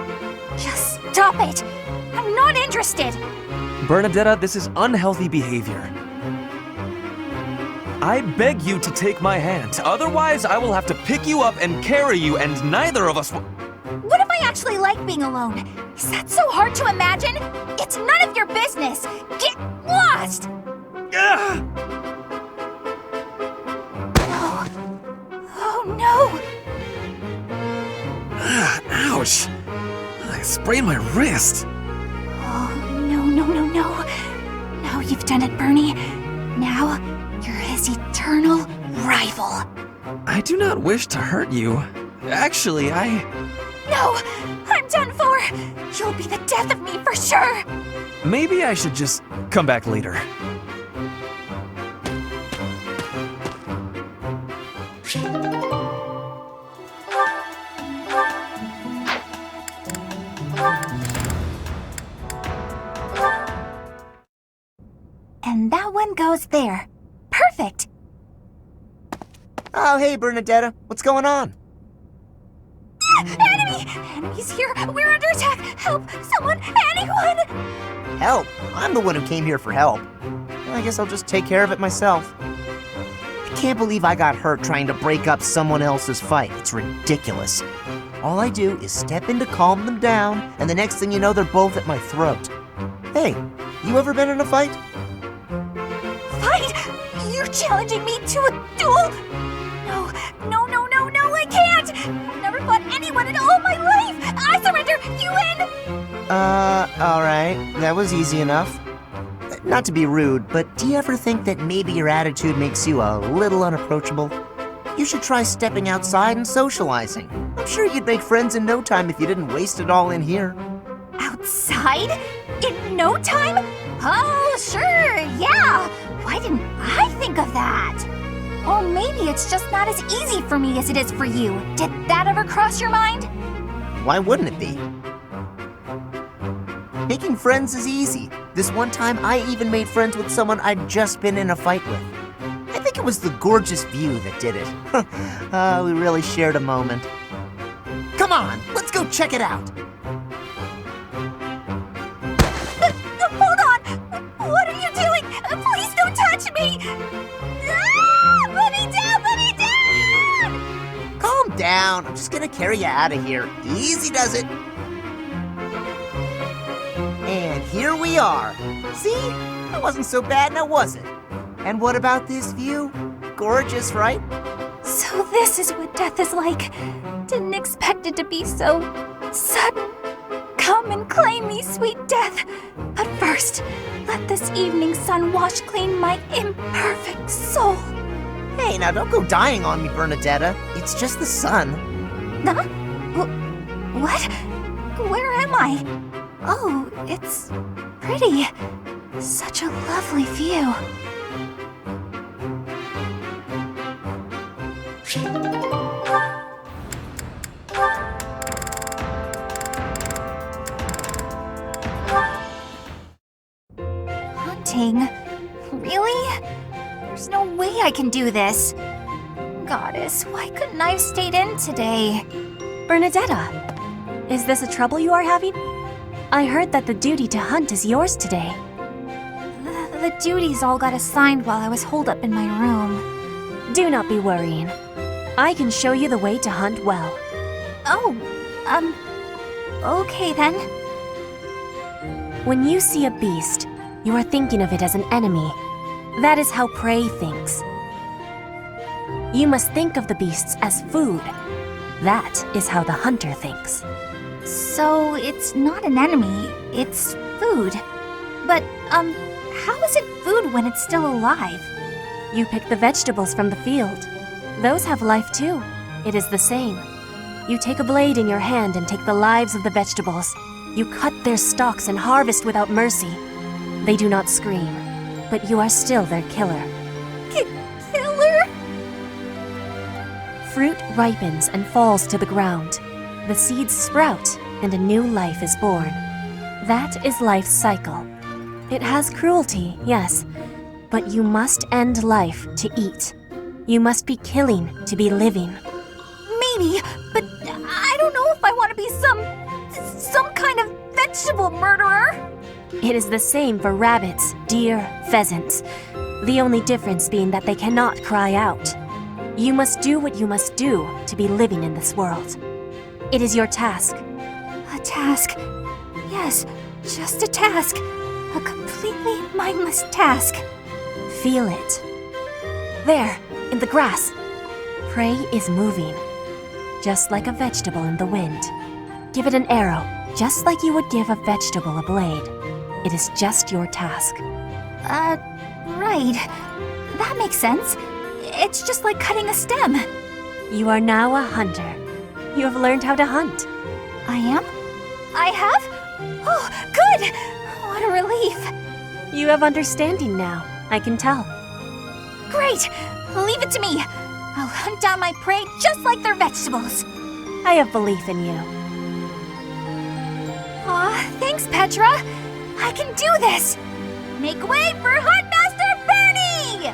G: Just stop it. I'm not interested.
M: Bernadetta, this is unhealthy behavior. I beg you to take my hand, otherwise I will have to pick you up and carry you, and neither of us will...
G: What if I actually like being alone? Is that so hard to imagine? It's none of your business. Get lost!
M: Ugh!
G: Oh no!
M: Ouch! I sprained my wrist.
G: Oh, no. Now you've done it, Bernie. Now, you're his eternal rival.
M: I do not wish to hurt you. Actually,
G: No! I'm done for! You'll be the death of me for sure!
M: Maybe I should just come back later.
G: And that one goes there. Perfect!
L: Oh, hey, Bernadetta. What's going on?
G: Enemy! Enemy's here! We're under attack! Help! Someone! Anyone!
L: Help? I'm the one who came here for help. Well, I guess I'll just take care of it myself. I can't believe I got hurt trying to break up someone else's fight. It's ridiculous. All I do is step in to calm them down, and the next thing you know, they're both at my throat. Hey, you ever been in a fight?
G: Fight? You're challenging me to a duel? No, I can't! I've never fought anyone in all my life! I surrender! You win!
L: Alright. That was easy enough. Not to be rude, but do you ever think that maybe your attitude makes you a little unapproachable? You should try stepping outside and socializing. I'm sure you'd make friends in no time if you didn't waste it all in here.
G: Outside? In no time? Oh, sure, yeah! Why didn't I think of that? Or maybe it's just not as easy for me as it is for you. Did that ever cross your mind?
L: Why wouldn't it be? Making friends is easy. This one time, I even made friends with someone I'd just been in a fight with. I think it was the gorgeous view that did it. We really shared a moment. Come on, let's go check it out.
G: Hold on! What are you doing? Please don't touch me! Ah! Put me down! Put me down!
L: Calm down. I'm just gonna carry you out of here. Easy does it. And here we are. See? That wasn't so bad now, was it? And what about this view? Gorgeous, right?
G: So this is what death is like. Didn't expect it to be so sudden. Come and claim me, sweet death. But first, let this evening sun wash clean my imperfect soul.
L: Hey, now don't go dying on me, Bernadetta. It's just the sun.
G: Huh? What? Where am I? Oh, it's pretty. Such a lovely view. Hunting? Really? There's no way I can do this. Goddess, why couldn't I have stayed in today?
P: Bernadetta, is this a trouble you are having? I heard that the duty to hunt is yours today.
G: The duties all got assigned while I was holed up in my room.
P: Do not be worrying. I can show you the way to hunt well.
G: Oh, okay then.
P: When you see a beast, you are thinking of it as an enemy. That is how prey thinks. You must think of the beasts as food. That is how the hunter thinks.
G: So it's not an enemy, it's food. But, how is it food when it's still alive?
P: You pick the vegetables from the field. Those have life too. It is the same. You take a blade in your hand and take the lives of the vegetables. You cut their stalks and harvest without mercy. They do not scream, but you are still their killer.
G: Killer?
P: Fruit ripens and falls to the ground. The seeds sprout and a new life is born. That is life's cycle. It has cruelty, yes, but you must end life to eat. You must be killing to be living.
G: Maybe, but I don't know if I want to be some kind of vegetable murderer.
P: It is the same for rabbits, deer, pheasants. The only difference being that they cannot cry out. You must do what you must do to be living in this world. It is your task.
G: A task? Yes, just a task. A completely mindless task.
P: Feel it. There, in the grass. Prey is moving, just like a vegetable in the wind. Give it an arrow, just like you would give a vegetable a blade. It is just your task.
G: Right. That makes sense. It's just like cutting a stem.
P: You are now a hunter. You have learned how to hunt.
G: I am? I have? Oh, good! What a relief.
P: You have understanding now, I can tell.
G: Great! Leave it to me. I'll hunt down my prey just like their vegetables.
P: I have belief in you.
G: Aw, thanks, Petra. I can do this. Make way for Huntmaster Bernie!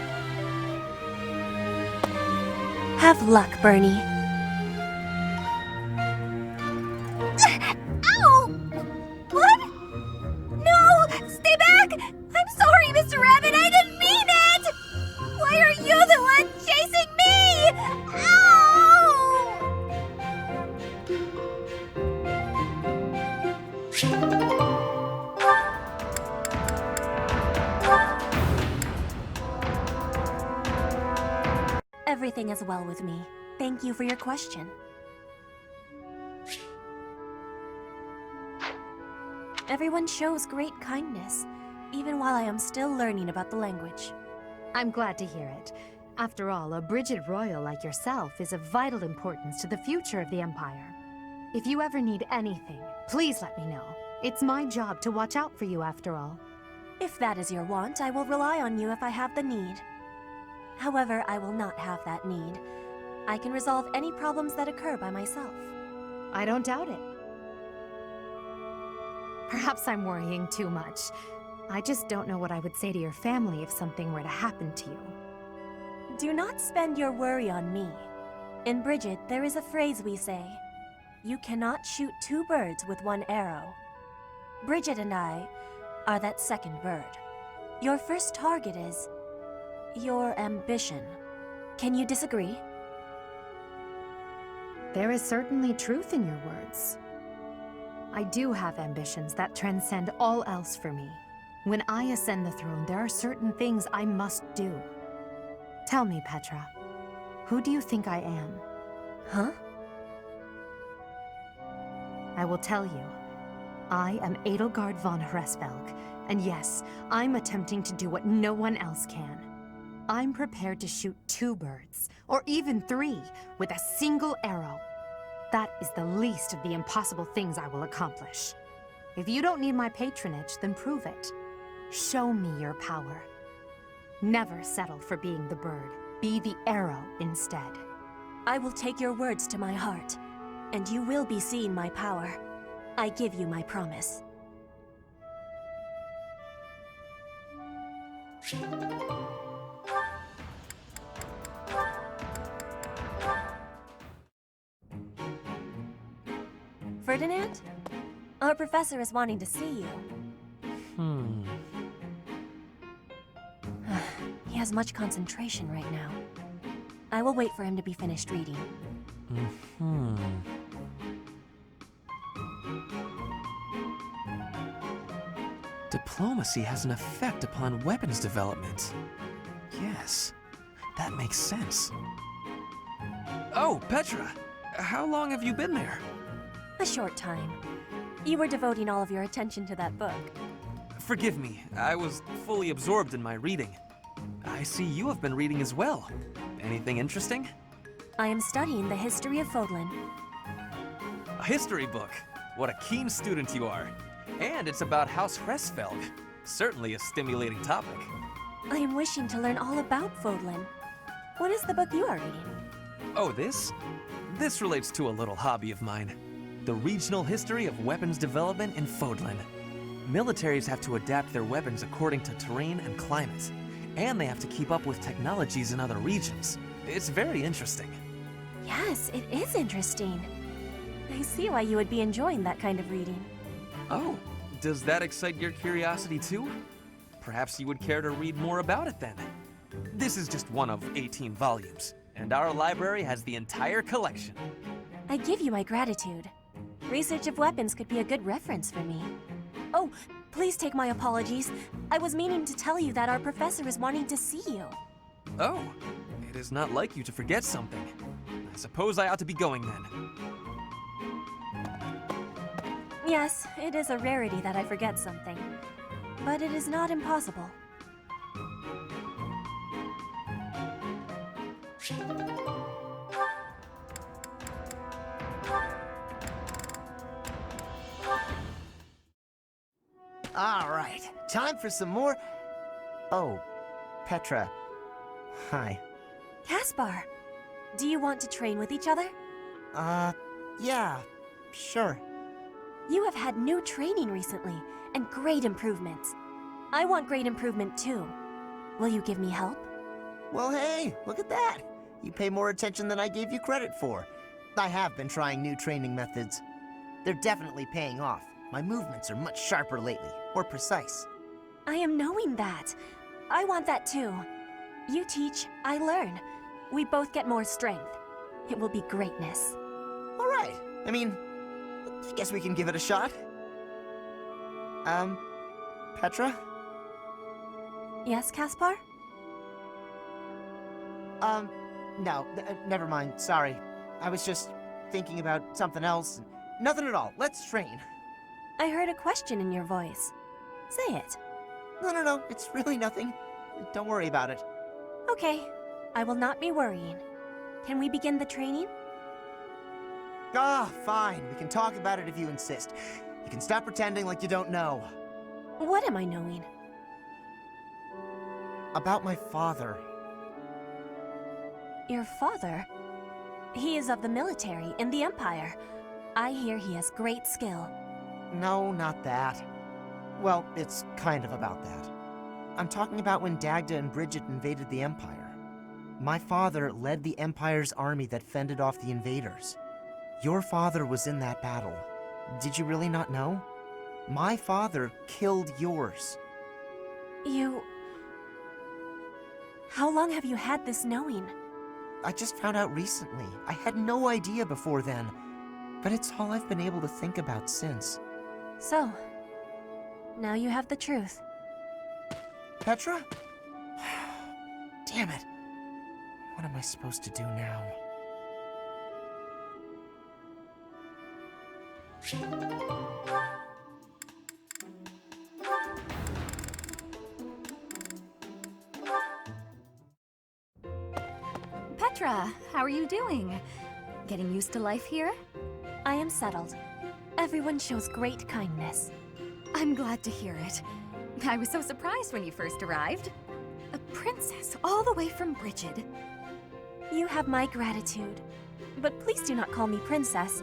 P: Have luck, Bernie.
G: Ow! What? No! Stay back! I'm sorry, Mr. Rabbit, I didn't mean it! Why are you the one chasing me?
P: Everything is well with me. Thank you for your question. Everyone shows great kindness, even while I am still learning about the language.
E: I'm glad to hear it. After all, a Brigid Royal like yourself is of vital importance to the future of the Empire. If you ever need anything, please let me know. It's my job to watch out for you after all.
P: If that is your want, I will rely on you if I have the need. However, I will not have that need. I can resolve any problems that occur by myself.
E: I don't doubt it. Perhaps I'm worrying too much. I just don't know what I would say to your family if something were to happen to you.
P: Do not spend your worry on me. In Brigid, there is a phrase we say. You cannot shoot two birds with one arrow. Brigid and I are that second bird. Your first target is your ambition. Can you disagree?
E: There is certainly truth in your words. I do have ambitions that transcend all else for me. When I ascend the throne, there are certain things I must do. Tell me, Petra, who do you think I am?
P: Huh?
E: I will tell you. I am Edelgard von Hresvelg, and yes, I'm attempting to do what no one else can. I'm prepared to shoot two birds, or even three, with a single arrow. That is the least of the impossible things I will accomplish. If you don't need my patronage, then prove it. Show me your power. Never settle for being the bird. Be the arrow instead.
P: I will take your words to my heart, and you will be seeing my power. I give you my promise. Ferdinand? Our professor is wanting to see you. He has much concentration right now. I will wait for him to be finished reading.
M: Diplomacy has an effect upon weapons development. Yes, that makes sense. Oh, Petra! How long have you been there?
P: A short time. You were devoting all of your attention to that book.
M: Forgive me, I was fully absorbed in my reading. I see you have been reading as well. Anything interesting?
P: I am studying the history of Fodlan.
M: A history book? What a keen student you are. And it's about House Hresvelg. Certainly a stimulating topic.
P: I am wishing to learn all about Fodlan. What is the book you are reading?
M: Oh, this? This relates to a little hobby of mine. The regional history of weapons development in Fodlan. Militaries have to adapt their weapons according to terrain and climate. And they have to keep up with technologies in other regions. It's very interesting.
P: Yes, it is interesting. I see why you would be enjoying that kind of reading.
M: Oh, does that excite your curiosity too? Perhaps you would care to read more about it then. This is just one of 18 volumes, and our library has the entire collection.
P: I give you my gratitude. Research of weapons could be a good reference for me. Oh, please take my apologies. I was meaning to tell you that our professor is wanting to see you.
M: Oh, it is not like you to forget something. I suppose I ought to be going then.
P: Yes, it is a rarity that I forget something. But it is not impossible.
L: All right, time for some more... Oh, Petra. Hi.
P: Caspar, do you want to train with each other?
L: Yeah, sure.
P: You have had new training recently, and great improvements. I want great improvement too. Will you give me help?
L: Well, hey, look at that. You pay more attention than I gave you credit for. I have been trying new training methods. They're definitely paying off. My movements are much sharper lately, more precise.
P: I am knowing that. I want that too. You teach, I learn. We both get more strength. It will be greatness.
L: All right. I mean, I guess we can give it a shot. Petra?
P: Yes, Caspar?
L: No, never mind. Sorry. I was just thinking about something else. Nothing at all. Let's train.
P: I heard a question in your voice. Say it.
L: No. It's really nothing. Don't worry about it.
P: Okay. I will not be worrying. Can we begin the training?
L: Fine. We can talk about it if you insist. You can stop pretending like you don't know.
P: What am I knowing?
L: About my father.
P: Your father? He is of the military in the Empire. I hear he has great skill.
L: No, not that. Well, it's kind of about that. I'm talking about when Dagda and Bridget invaded the Empire. My father led the Empire's army that fended off the invaders. Your father was in that battle. Did you really not know? My father killed yours.
P: You... How long have you had this knowing?
L: I just found out recently. I had no idea before then. But it's all I've been able to think about since.
P: So, now you have the truth.
L: Petra? Damn it. What am I supposed to do now?
B: Petra, how are you doing? Getting used to life here?
P: I am settled. Everyone shows great kindness.
B: I'm glad to hear it. I was so surprised when you first arrived. A princess all the way from Bridget.
P: You have my gratitude. But please do not call me princess.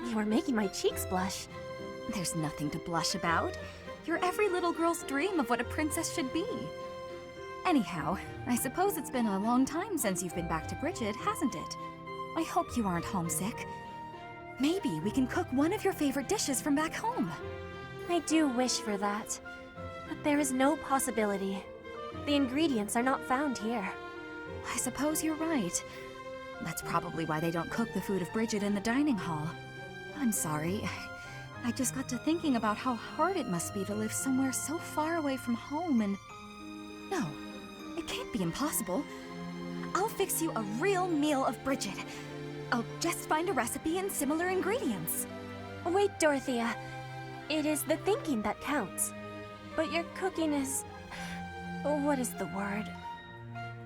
P: You are making my cheeks blush.
B: There's nothing to blush about. You're every little girl's dream of what a princess should be. Anyhow, I suppose it's been a long time since you've been back to Bridget, hasn't it? I hope you aren't homesick. Maybe we can cook one of your favorite dishes from back home.
P: I do wish for that. But there is no possibility. The ingredients are not found here.
B: I suppose you're right. That's probably why they don't cook the food of Bridget in the dining hall. I'm sorry. I just got to thinking about how hard it must be to live somewhere so far away from home and... No, it can't be impossible. I'll fix you a real meal of Bridget. I'll just find a recipe and similar ingredients.
P: Wait, Dorothea. It is the thinking that counts. But your cooking is... What is the word?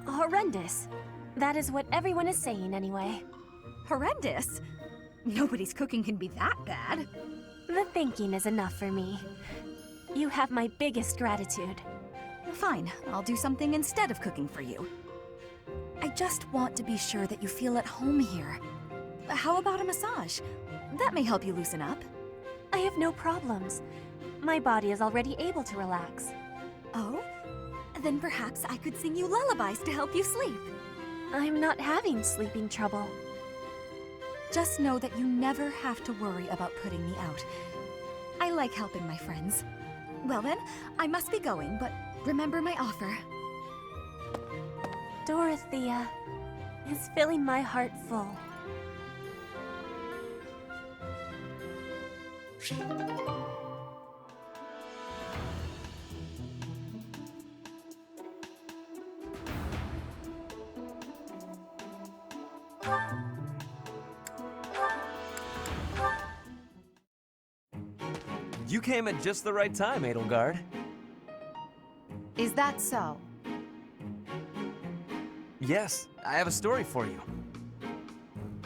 P: Horrendous. That is what everyone is saying anyway.
B: Horrendous? Nobody's cooking can be that bad.
P: The thinking is enough for me. You have my biggest gratitude.
B: Fine, I'll do something instead of cooking for you. I just want to be sure that you feel at home here. How about a massage? That may help you loosen up.
P: I have no problems. My body is already able to relax.
B: Oh? Then perhaps I could sing you lullabies to help you sleep.
P: I'm not having sleeping trouble.
B: Just know that you never have to worry about putting me out. I like helping my friends. Well then, I must be going, but remember my offer.
P: Dorothea is filling my heart full.
M: You came at just the right time, Edelgard.
E: Is that so?
M: Yes, I have a story for you.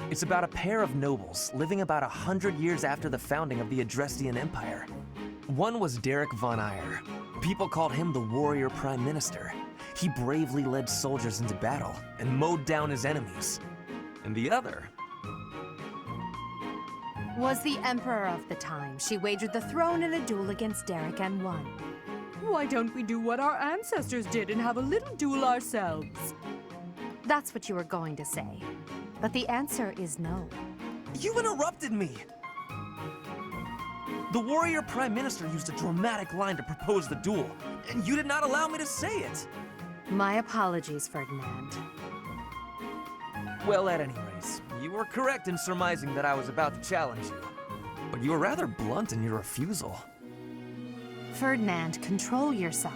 M: It's about a pair of nobles living about 100 years after the founding of the Adrestian Empire. One was Derek von Eyre. People called him the warrior prime minister. He bravely led soldiers into battle and mowed down his enemies. And the other
E: was the emperor of the time. She wagered the throne in a duel against Derek and won. Why don't we do what our ancestors did and have a little duel ourselves? That's what you were going to say. But the answer is no.
M: You interrupted me! The warrior prime minister used a dramatic line to propose the duel, and you did not allow me to say it!
E: My apologies, Ferdinand.
M: Well, at any rate, you were correct in surmising that I was about to challenge you. But you were rather blunt in your refusal.
E: Ferdinand, control yourself.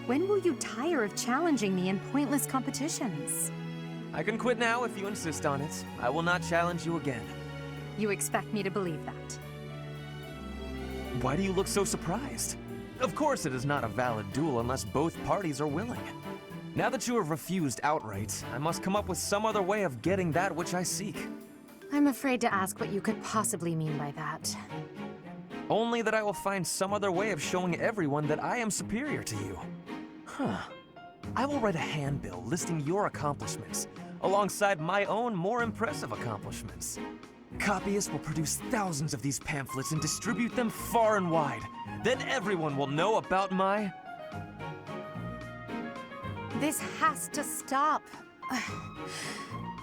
E: When will you tire of challenging me in pointless competitions?
M: I can quit now if you insist on it. I will not challenge you again.
E: You expect me to believe that?
M: Why do you look so surprised? Of course it is not a valid duel unless both parties are willing. Now that you have refused outright, I must come up with some other way of getting that which I seek.
E: I'm afraid to ask what you could possibly mean by that.
M: Only that I will find some other way of showing everyone that I am superior to you. Huh. I will write a handbill listing your accomplishments, alongside my own more impressive accomplishments. Copyists will produce thousands of these pamphlets and distribute them far and wide. Then everyone will know about my...
E: This has to stop.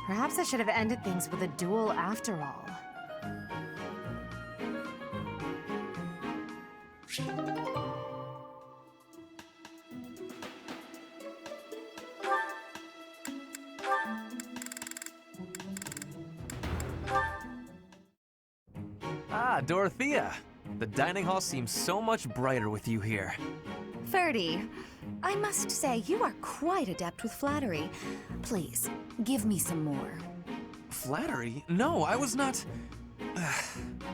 E: Perhaps I should have ended things with a duel after all.
M: Ah, Dorothea! The dining hall seems so much brighter with you here.
B: Ferdy, I must say you are quite adept with flattery. Please, give me some more.
M: Flattery? No, I was not...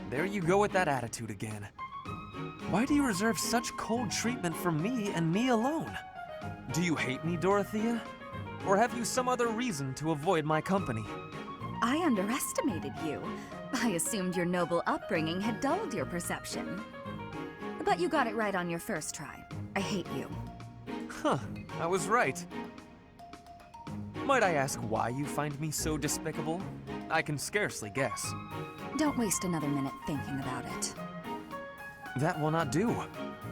M: There you go with that attitude again. Why do you reserve such cold treatment for me and me alone? Do you hate me, Dorothea? Or have you some other reason to avoid my company?
B: I underestimated you. I assumed your noble upbringing had dulled your perception. But you got it right on your first try. I hate you.
M: Huh, I was right. Might I ask why you find me so despicable? I can scarcely guess.
B: Don't waste another minute thinking about it.
M: That will not do.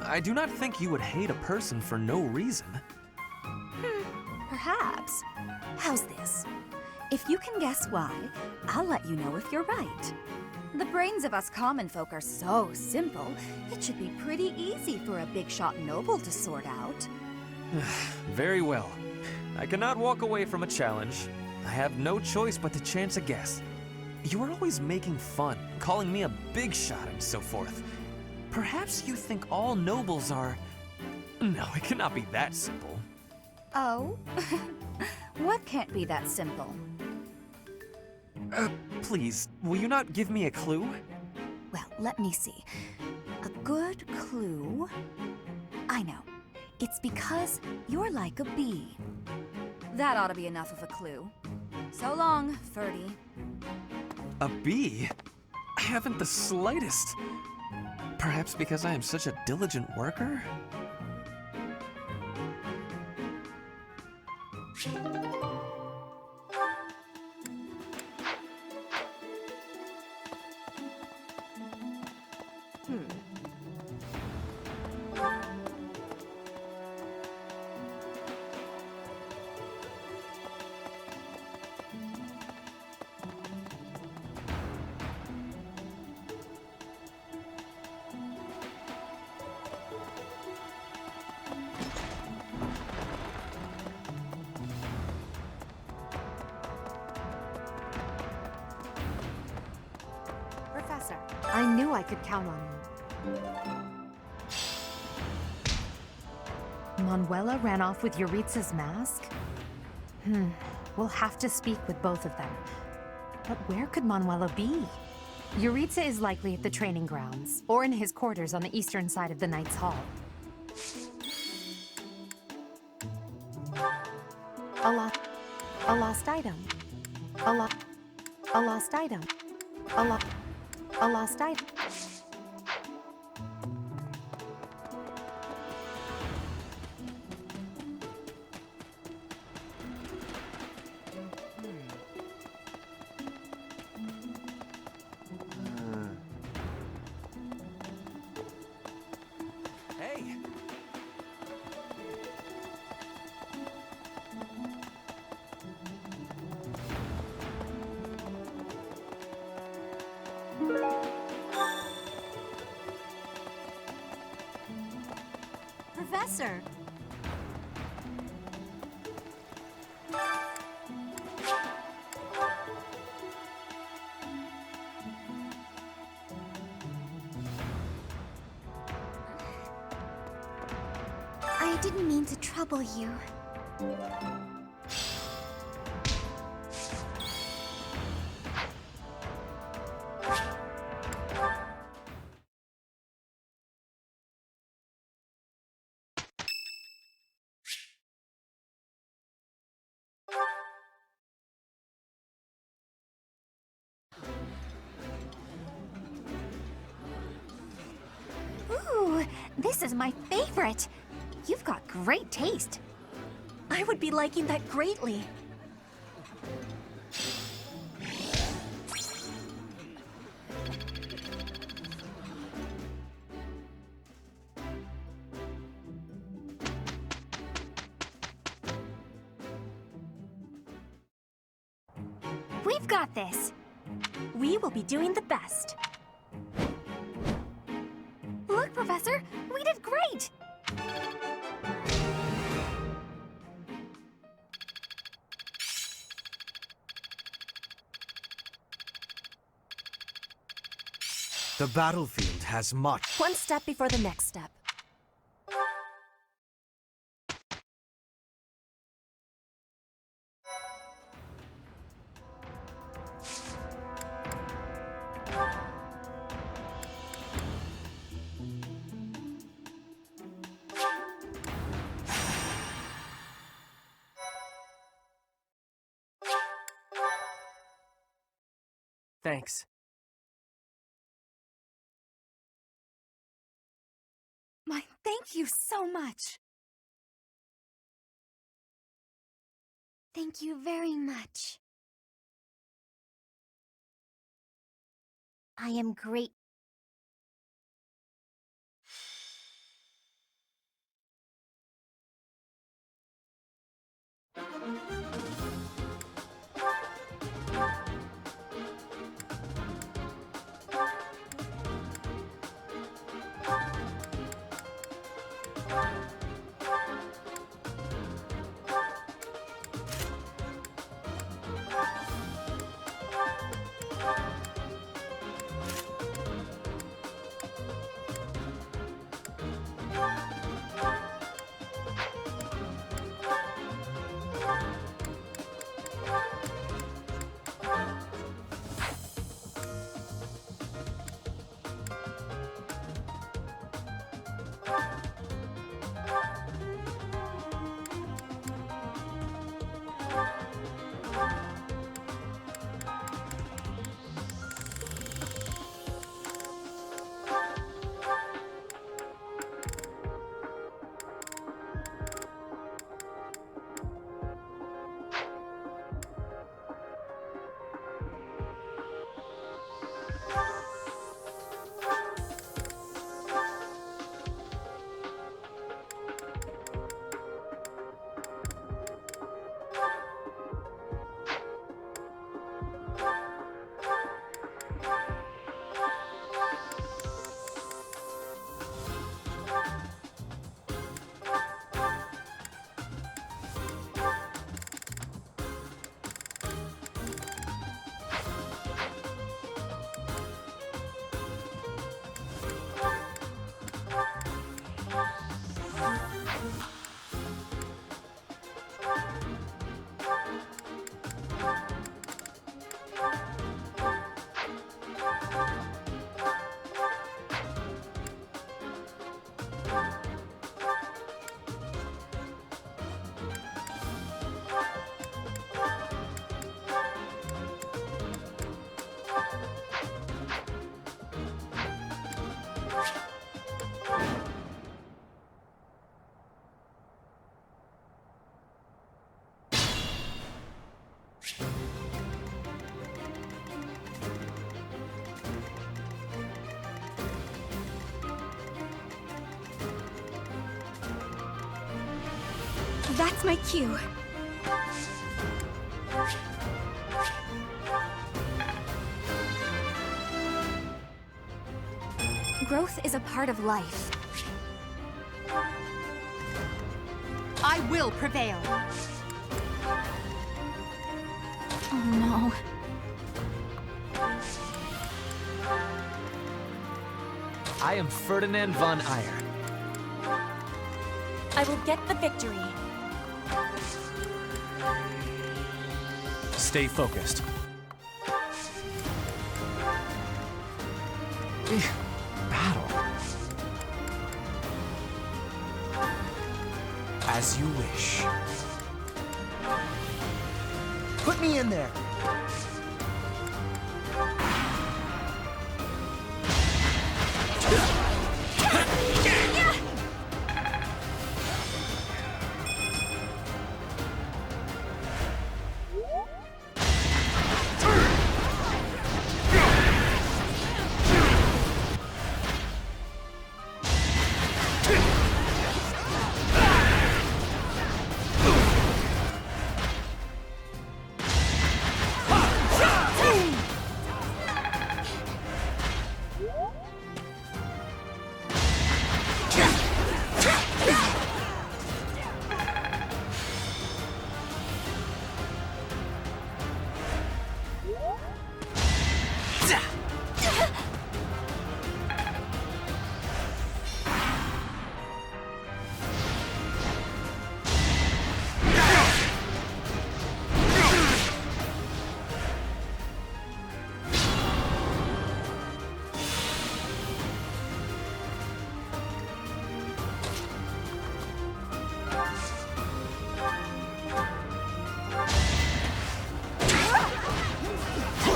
M: I do not think you would hate a person for no reason.
B: Perhaps. How's this? If you can guess why, I'll let you know if you're right. The brains of us common folk are so simple, it should be pretty easy for a big shot noble to sort out.
M: Very well. I cannot walk away from a challenge. I have no choice but to chance a guess. You are always making fun, calling me a big shot and so forth. Perhaps you think all nobles are... No, it cannot be that simple.
B: Oh? What can't be that simple?
M: Please, will you not give me a clue?
B: Well, let me see. A good clue? I know. It's because you're like a bee. That ought to be enough of a clue. So long, Ferdy.
M: A bee? I haven't the slightest. Perhaps because I am such a diligent worker?
E: Professor, I knew I could count on you. Manuela ran off with Yuritsa's mask? We'll have to speak with both of them. But where could Manuela be? Yuritsa is likely at the training grounds, or in his quarters on the eastern side of the Knight's Hall. A lost item. A lost item. A lost item.
M: Hey!
P: Professor.
I: I didn't mean to trouble you.
G: Ooh, this is my favorite. You've got great taste.
P: I would be liking that greatly.
G: We've got this.
P: We will be doing the best.
G: Look, Professor, we did great!
Q: The battlefield has much.
P: One step before the next step.
T: Thanks.
G: My, thank you so much.
I: Thank you very much. I am great.
G: That's my cue.
P: Growth is a part of life.
E: I will prevail.
G: Oh no.
M: I am Ferdinand von Eyre.
P: I will get the victory.
M: Stay focused. Battle. As you wish.
L: Put me in there.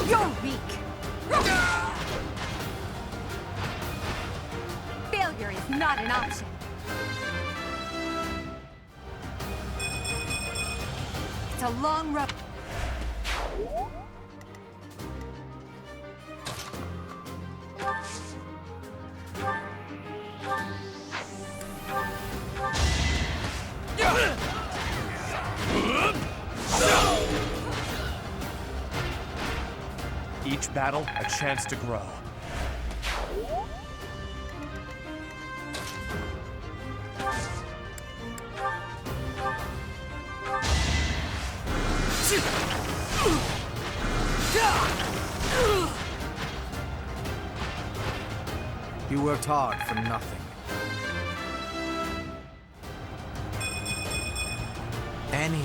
E: You're weak. Failure is not an option. It's a long road.
M: Each battle, a chance to grow.
Q: You worked hard for nothing. Any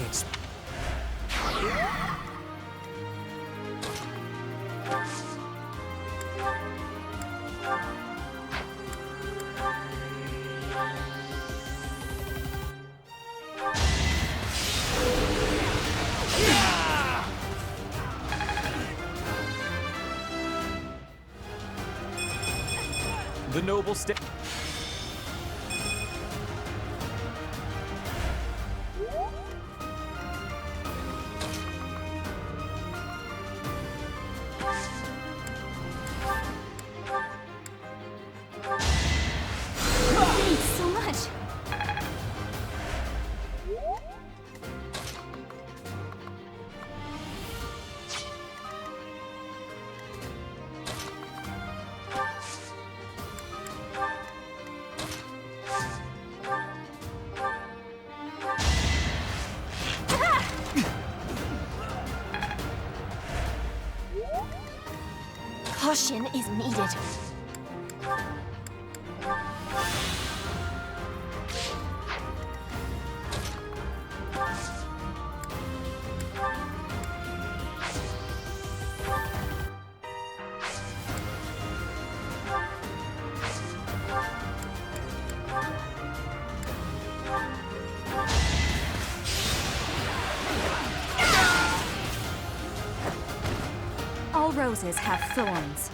M: The noble stick.
G: Thanks so much. Caution is needed.
B: All roses have thorns.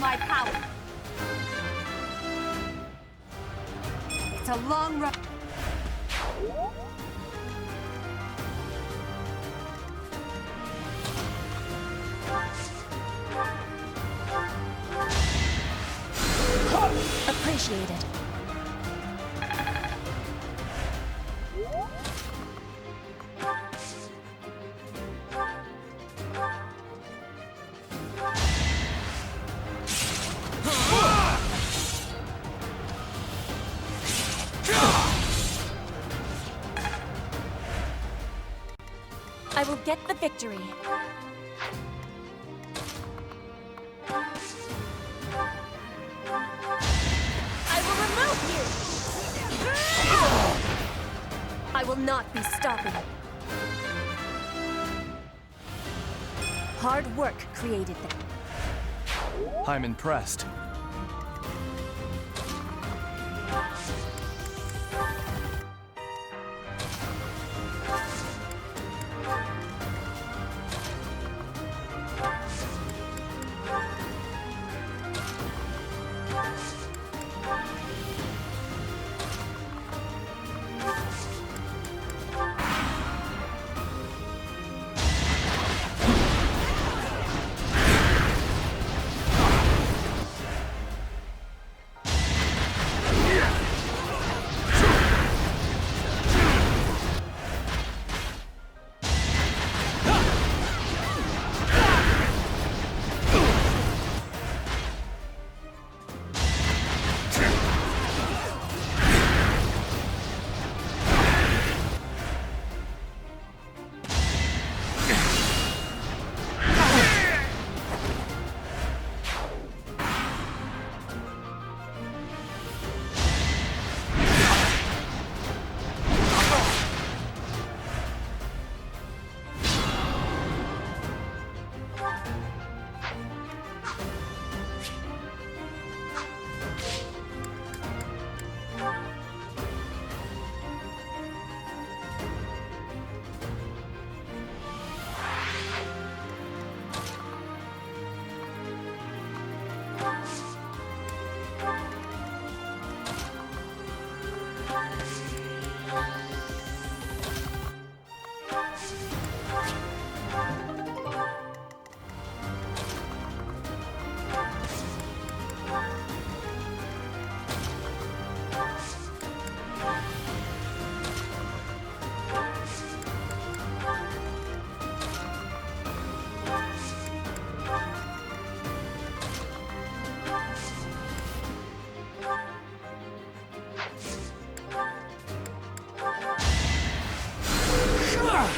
P: my power. It's a long run. Appreciated. I will get the victory. I will remove you! I will not be stopping. Hard work created them.
M: I'm impressed.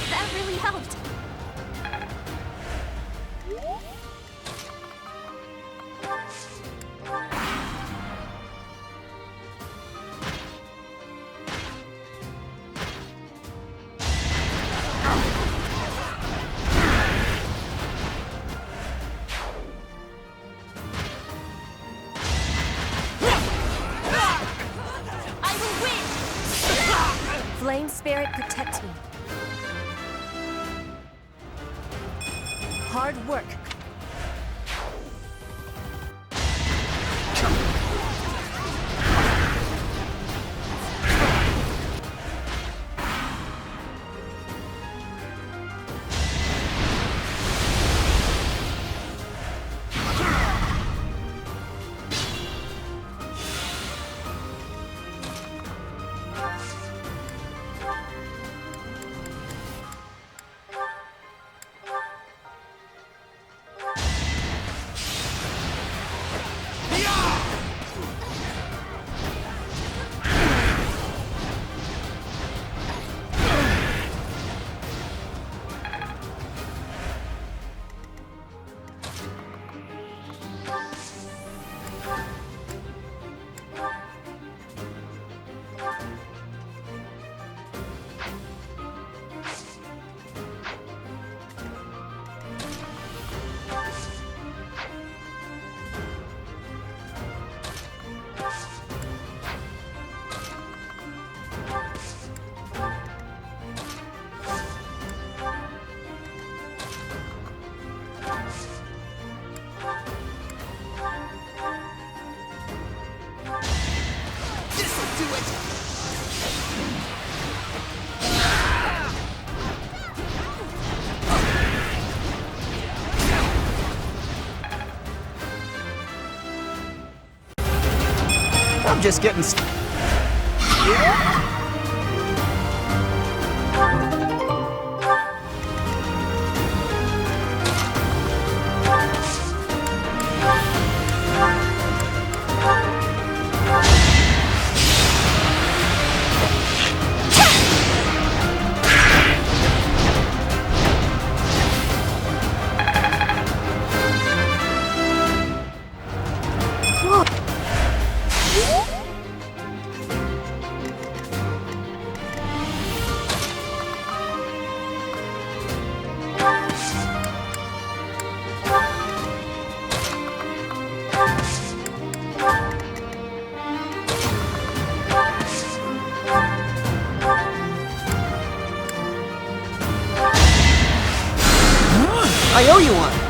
P: That really helped. I will win! Flame Spirit, protect me. Hard work.
R: I'm just getting I owe you one.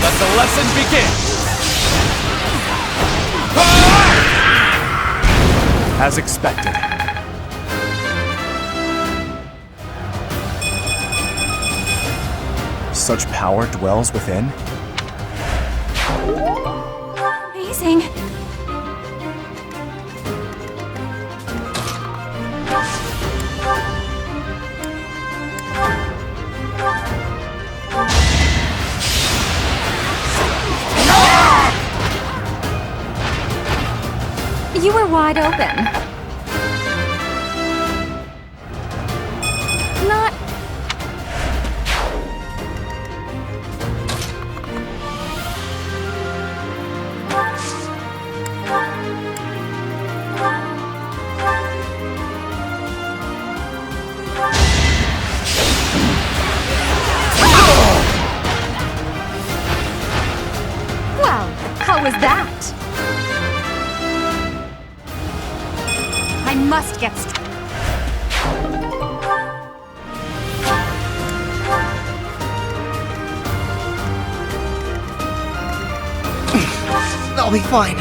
F: Let the lesson begin! As expected.
K: Such power dwells within?
G: Amazing.
B: You were wide open. Not...
E: Well, how was that? I must get
L: I'll be fine.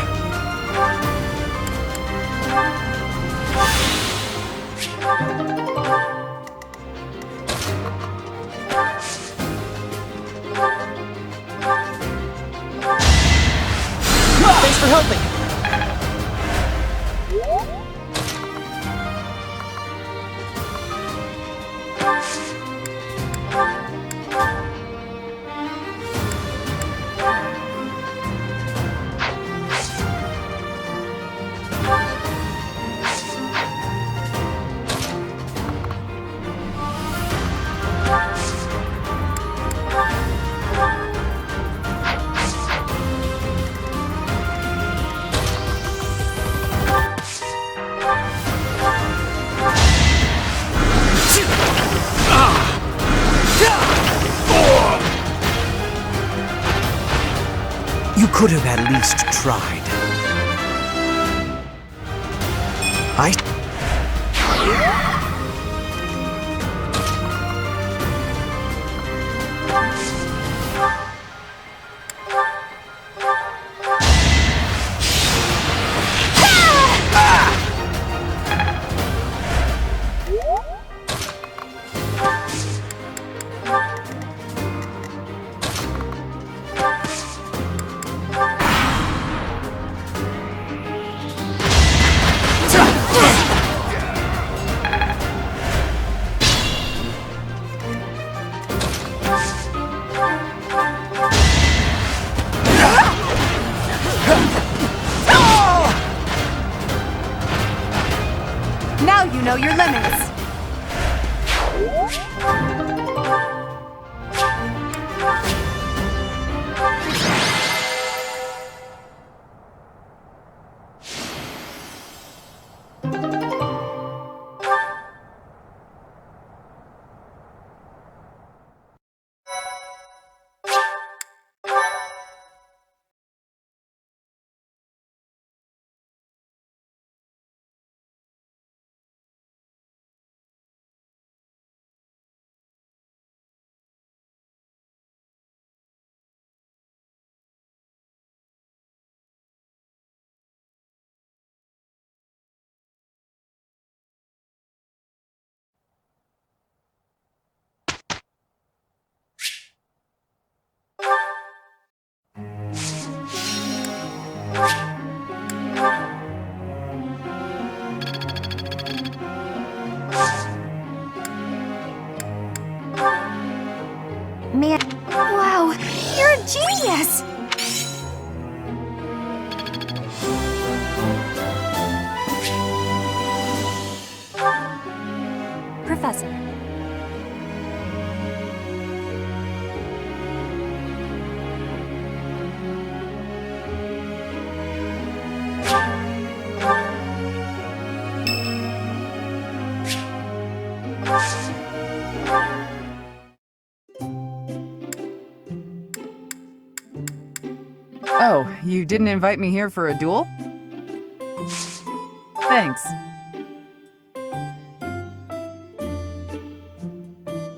R: Thanks for helping.
Q: You could have at least tried.
E: Now you know your limits.
G: Man, wow, you're a genius!
P: Professor.
J: Oh, you didn't invite me here for a duel? Thanks.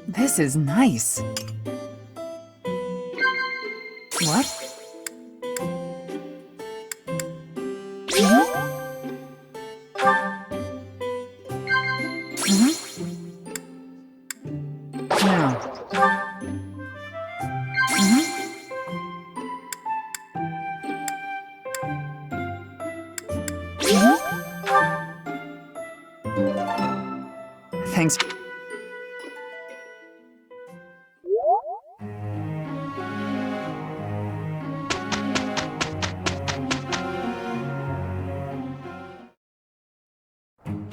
J: This is nice. What? Now. Thanks.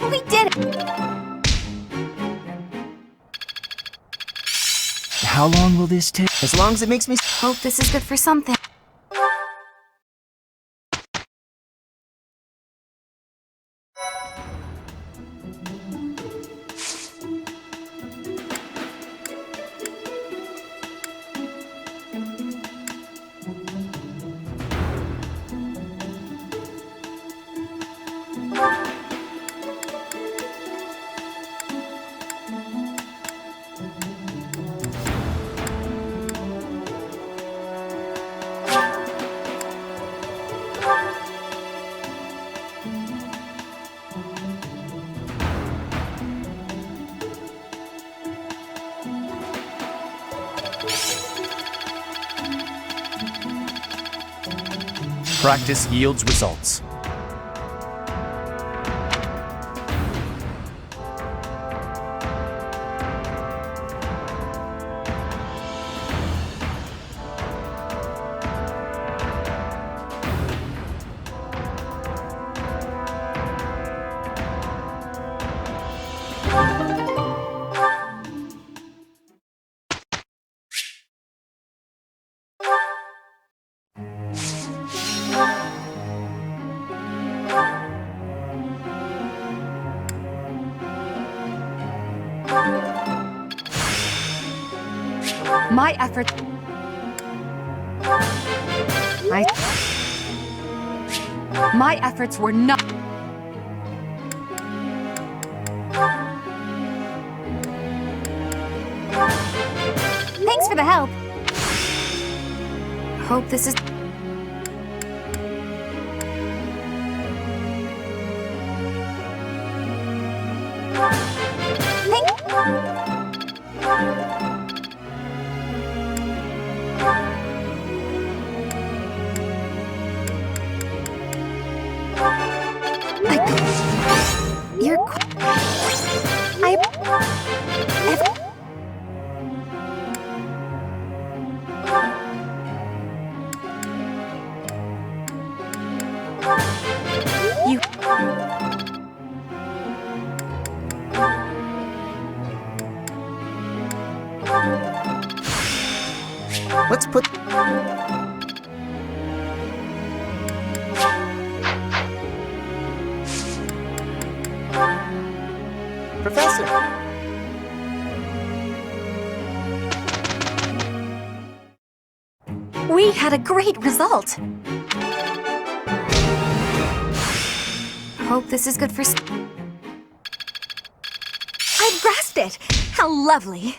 G: We did it!
L: How long will this take?
R: As long as it makes me...
G: Hope this is good for something.
M: Practice yields results.
E: My effort... My efforts were not...
G: Thanks for the help. Hope this is... You're... You...
R: Let's put... Professor!
P: We had a great result.
G: Hope this is good for...
P: I grasped it! How lovely!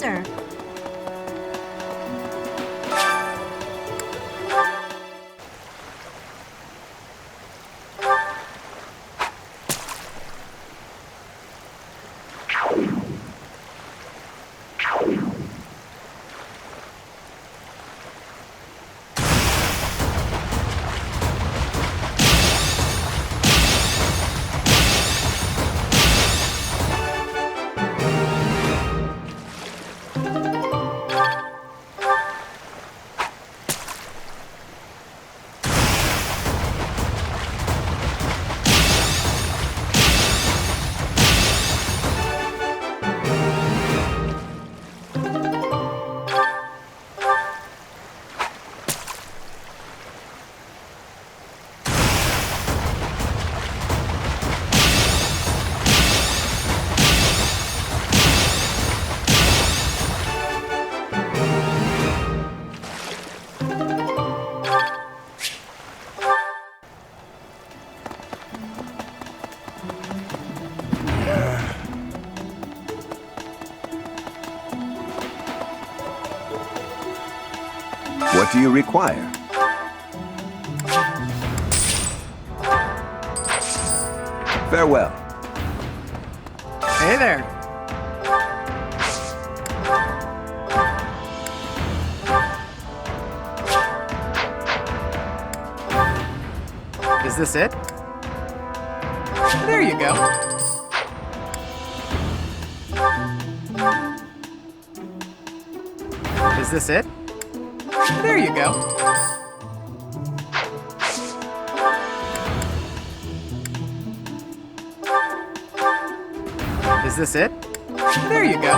P: Professor.
K: What do you require? Farewell.
J: Hey there. Is this it? There you go. Is this it? There you go. Is this it? There you go.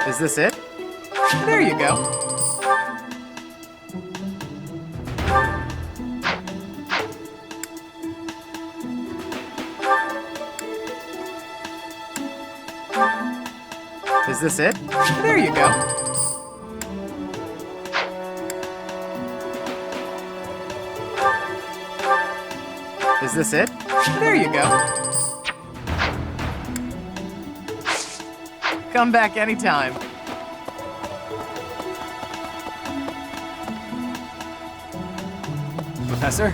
J: Is this it? There you go. Is this it? There you go. Is this it? There you go. Come back anytime.
F: Professor?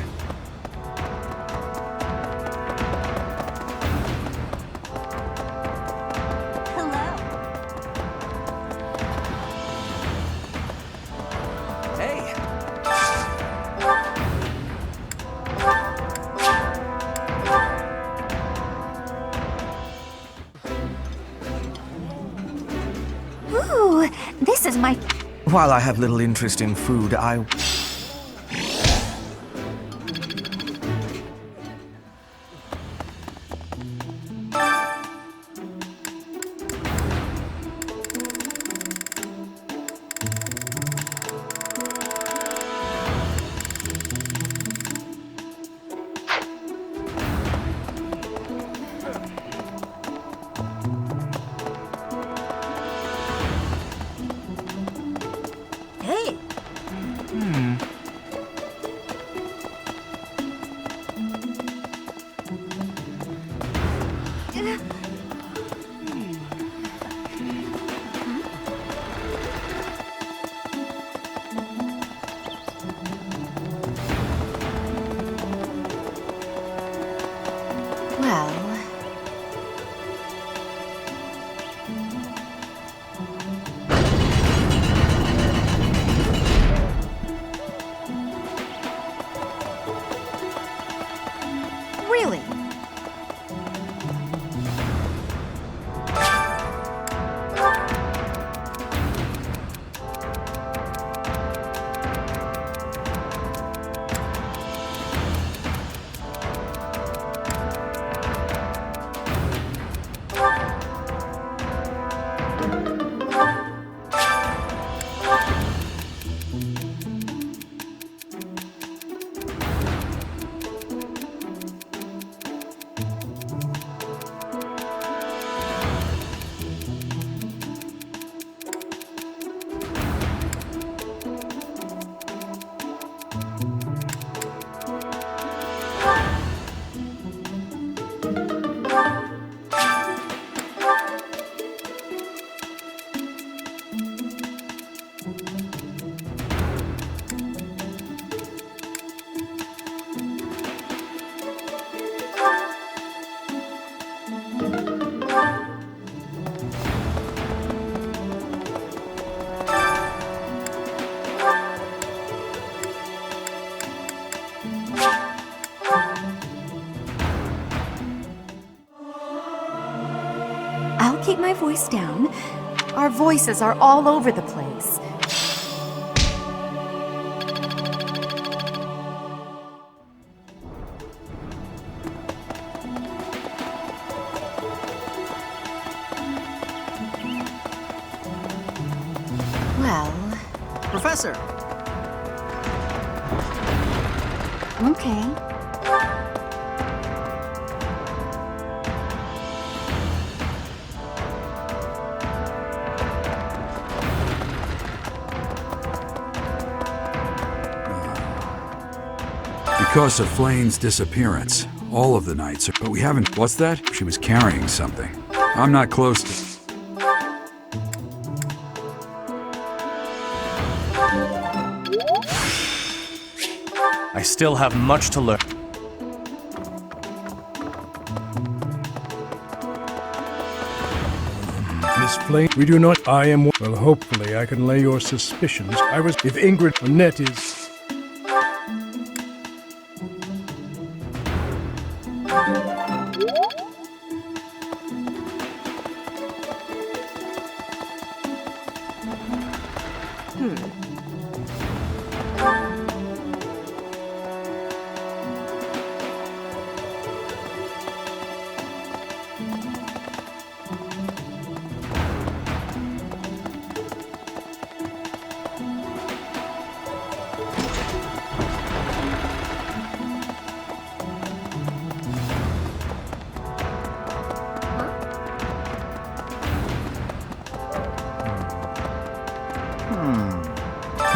G: Ooh, this is my...
Q: While I have little interest in food, I...
G: Hey!
E: I'll keep my voice down. Our voices are all over the place. Well...
R: Professor!
E: Okay.
A: Because of Flane's disappearance, all of the knights are... But we haven't... What's that? She was carrying something. I'm not close to...
M: I still have much to learn.
O: Miss Flame, we do not... I am... Well, hopefully I can lay your suspicions. I was... If Ingrid or Net is...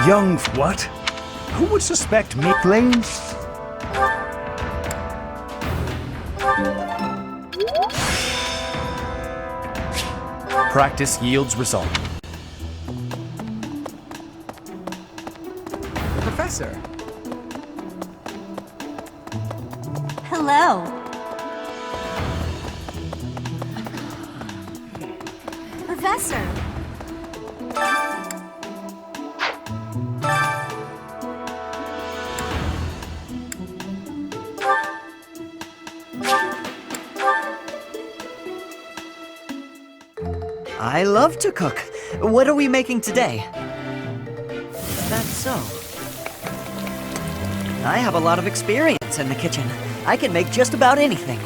K: Young... What? Who would suspect me? Flames?
M: Practice yields result.
F: Professor!
G: Hello. Professor!
C: I love to cook. What are we making today? Is that so? I have a lot of experience in the kitchen. I can make just about anything.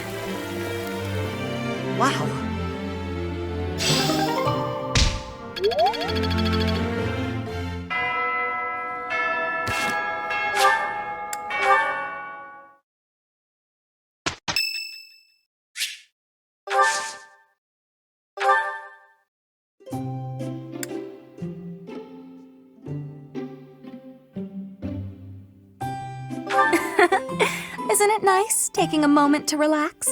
C: Wow.
G: Isn't it nice taking a moment to relax?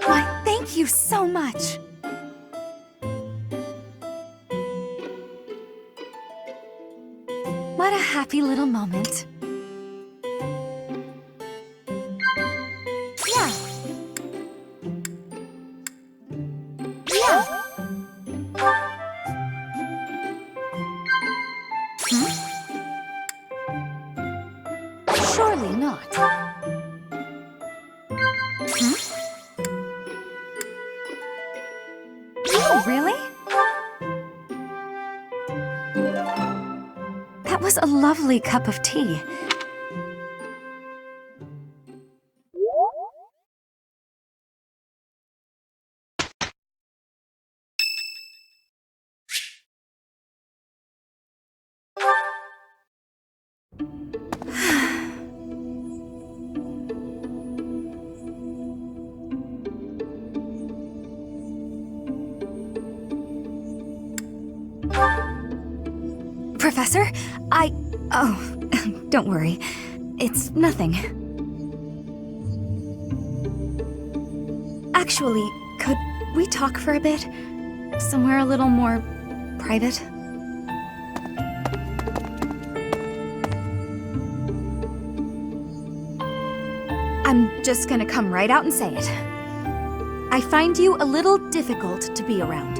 G: Why, thank you so much. What a happy little moment. Yeah. Yeah. Surely not. Oh, really? That was a lovely cup of tea. Professor, Oh, don't worry. It's nothing. Actually, could we talk for a bit? Somewhere a little more private? I'm just gonna come right out and say it. I find you a little difficult to be around.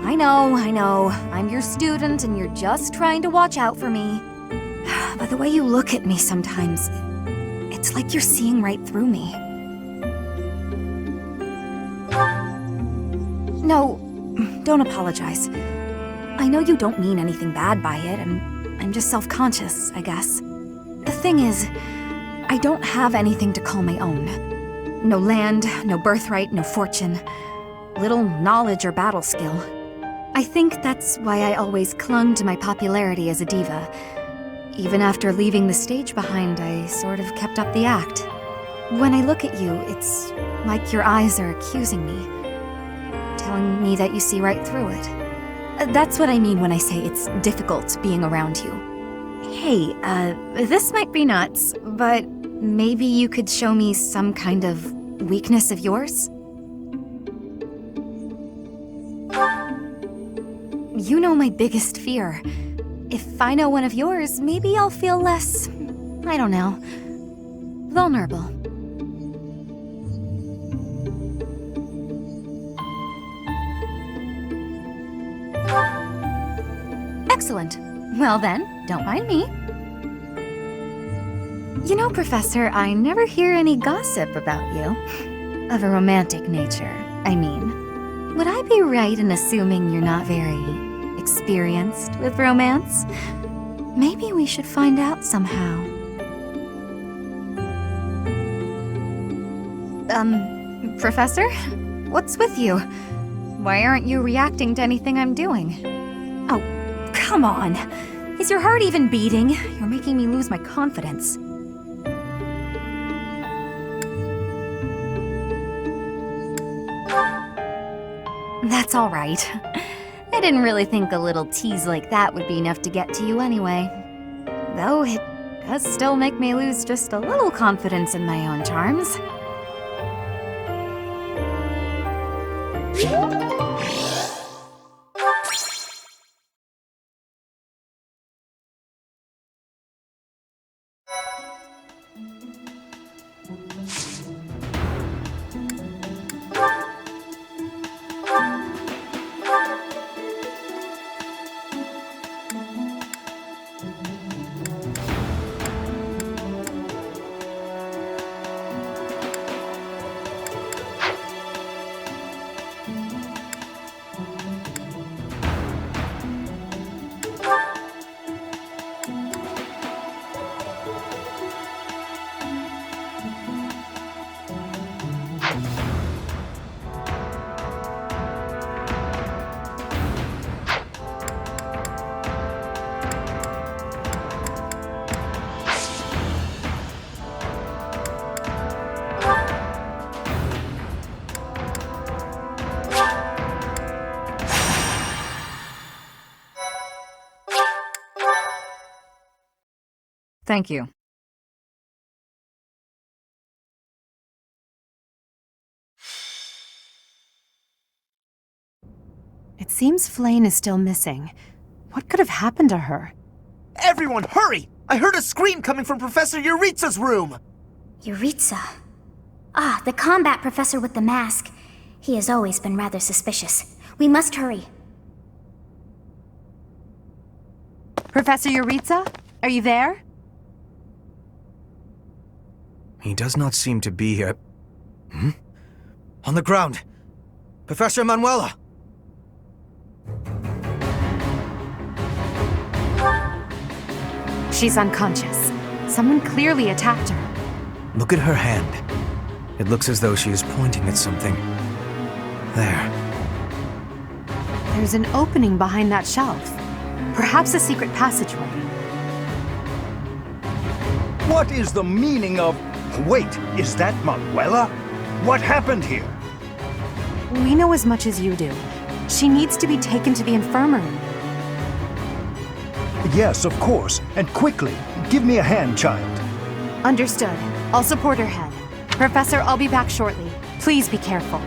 G: I know. I'm your student and you're just trying to watch out for me. But the way you look at me sometimes, it's like you're seeing right through me. No, don't apologize. I know you don't mean anything bad by it, I'm just self-conscious, I guess. The thing is, I don't have anything to call my own. No land, no birthright, no fortune. Little knowledge or battle skill. I think that's why I always clung to my popularity as a diva. Even after leaving the stage behind, I sort of kept up the act. When I look at you, it's like your eyes are accusing me. Telling me that you see right through it. That's what I mean when I say it's difficult being around you. Hey, this might be nuts, but maybe you could show me some kind of weakness of yours? You know my biggest fear. If I know one of yours, maybe I'll feel less, I don't know, vulnerable. Excellent. Well then, don't mind me. You know, Professor, I never hear any gossip about you. Of a romantic nature, I mean. Would I be right in assuming you're not very experienced with romance? Maybe we should find out somehow. Professor? What's with you? Why aren't you reacting to anything I'm doing? Oh, come on. Is your heart even beating? You're making me lose my confidence. That's all right. I didn't really think a little tease like that would be enough to get to you anyway. Though it does still make me lose just a little confidence in my own charms.
B: Thank you.
E: It seems Flayn is still missing. What could have happened to her?
L: Everyone, hurry! I heard a scream coming from Professor Euritsa's room!
I: Euritsa? Ah, the combat professor with the mask. He has always been rather suspicious. We must hurry.
E: Professor Euritsa? Are you there?
Q: He does not seem to be here. On the ground! Professor Manuela!
E: She's unconscious. Someone clearly attacked her.
Q: Look at her hand. It looks as though she is pointing at something. There.
E: There's an opening behind that shelf. Perhaps a secret passageway.
S: What is the meaning of... Wait, is that Manuela? What happened here?
E: We know as much as you do. She needs to be taken to the infirmary.
S: Yes, of course. And quickly. Give me a hand, child.
E: Understood. I'll support her head. Professor, I'll be back shortly. Please be careful.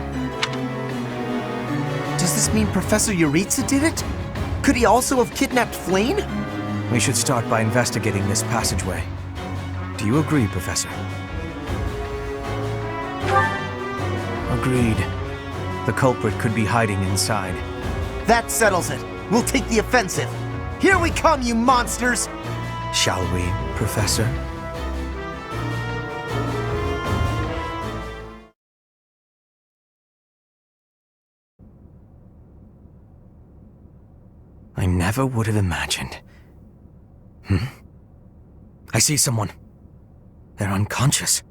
L: Does this mean Professor Euritsa did it? Could he also have kidnapped Flayn?
Q: We should start by investigating this passageway. Do you agree, Professor? Agreed. The culprit could be hiding inside.
L: That settles it. We'll take the offensive. Here we come, you monsters!
Q: Shall we, Professor? never would have imagined. I see someone. They're unconscious.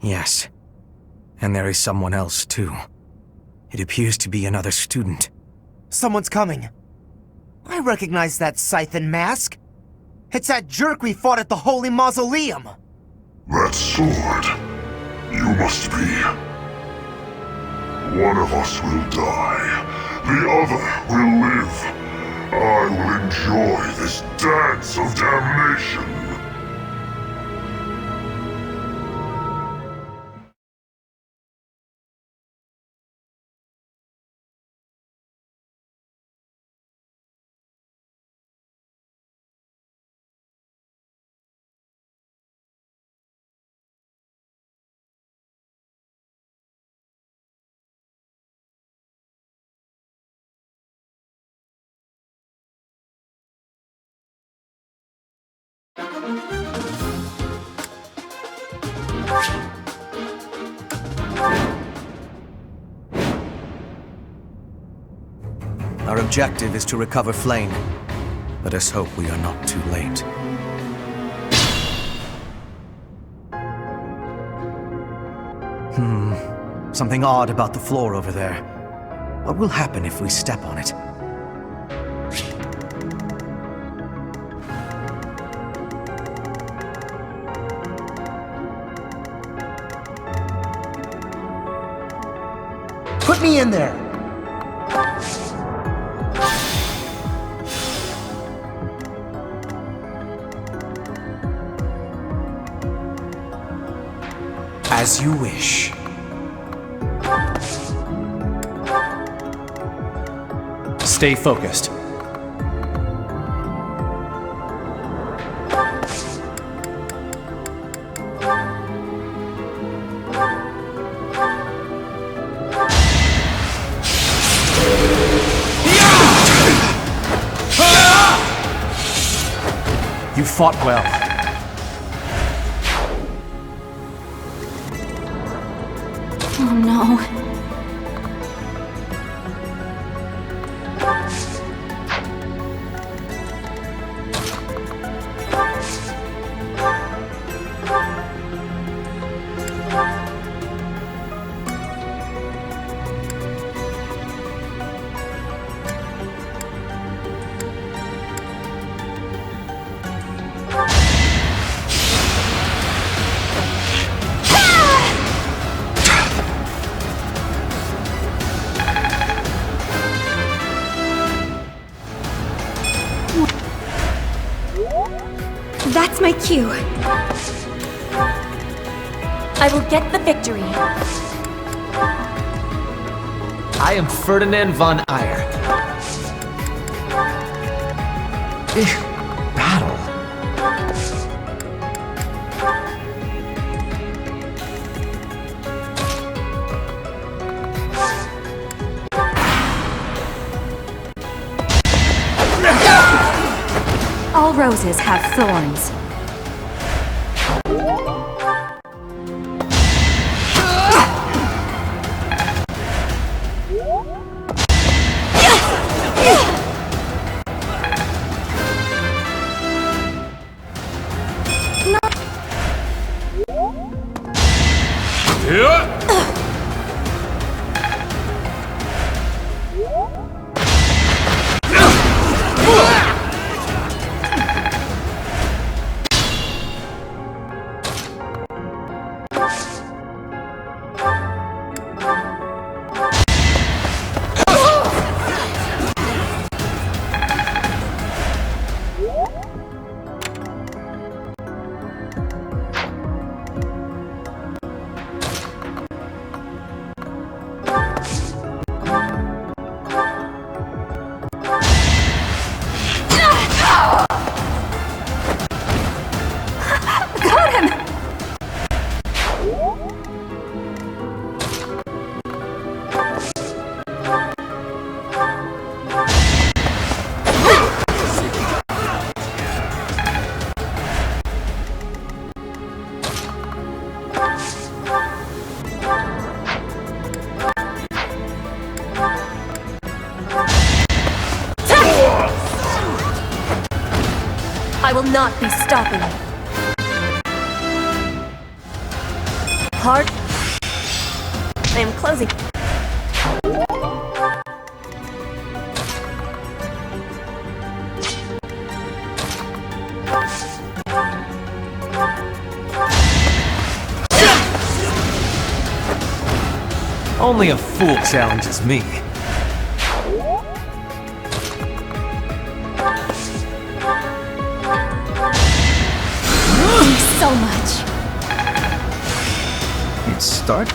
Q: Yes. And there is someone else, too. It appears to be another student.
L: Someone's coming. I recognize that Scythen mask. It's that jerk we fought at the Holy Mausoleum.
S: That sword. You must be. One of us will die. The other will live. I will enjoy this dance of damnation.
Q: Our objective is to recover Flame. Let us hope we are not too late. Something odd about the floor over there. What will happen if we step on it?
L: Put me in there!
Q: As you wish. Stay focused. You fought well.
G: Oh no.
P: That's my cue. I will get the victory.
M: I am Ferdinand von Eyre. Battle.
B: All roses have thorns.
P: not be stopping me. Hard. I am closing.
M: Only a fool challenges me.
G: Thanks so much.
K: It's start.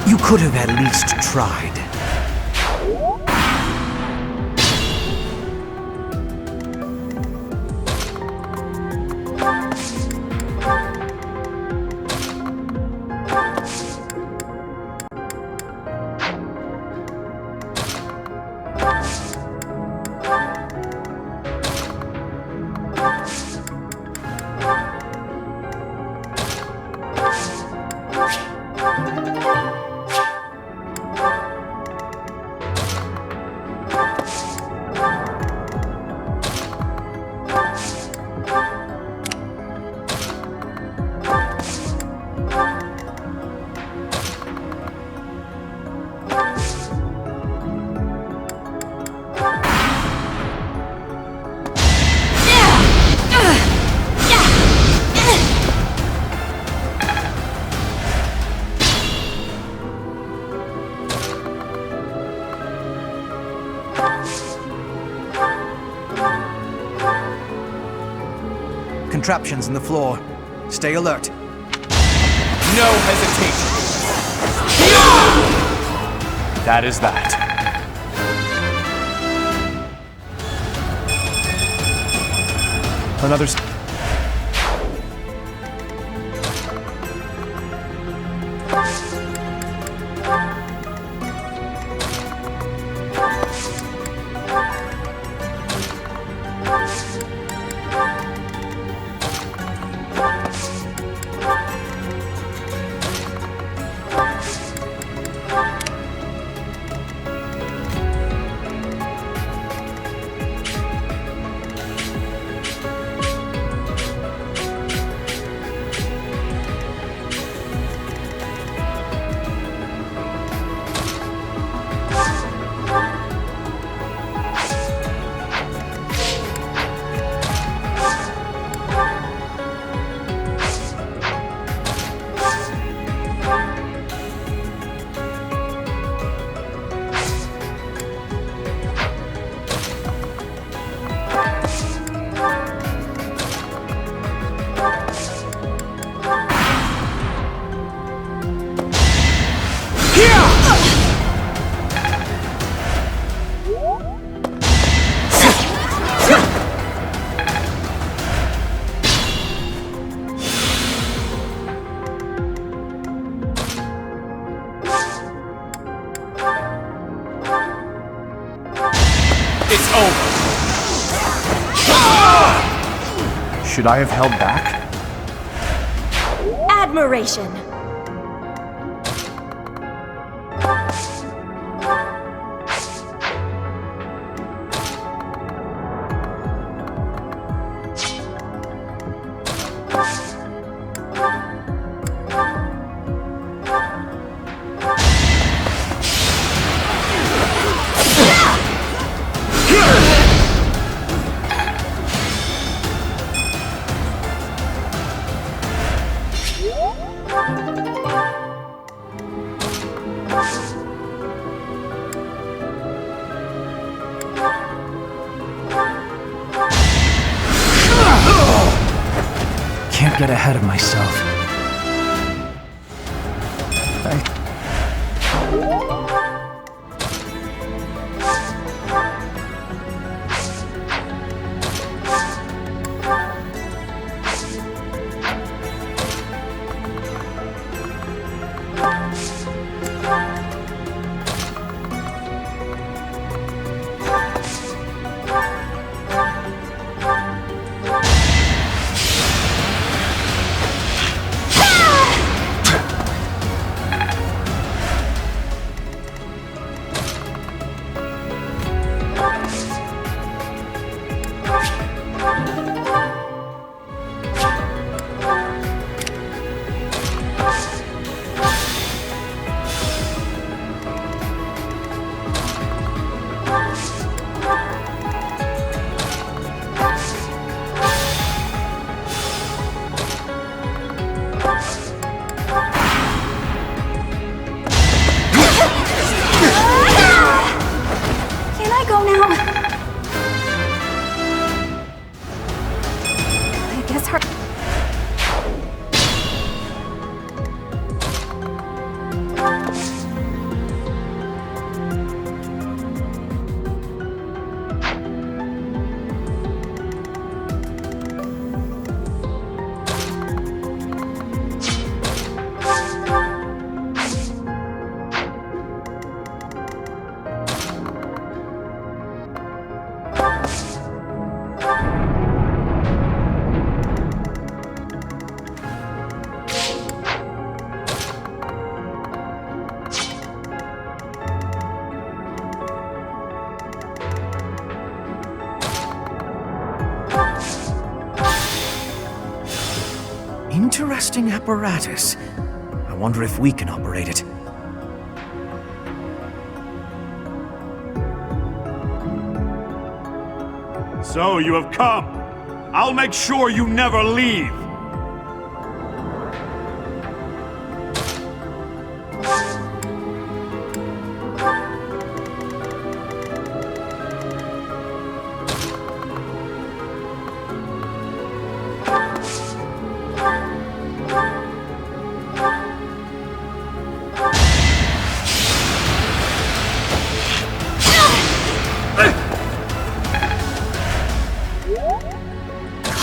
Q: You could have at least tried. Contraptions in the floor. Stay alert.
F: No hesitation. That is that.
D: Another.
F: It's over.
K: Should I have held back?
P: Admiration.
M: Can't get ahead of myself.
Q: interesting apparatus. I wonder if we can operate it.
S: So you have come. I'll make sure you never leave.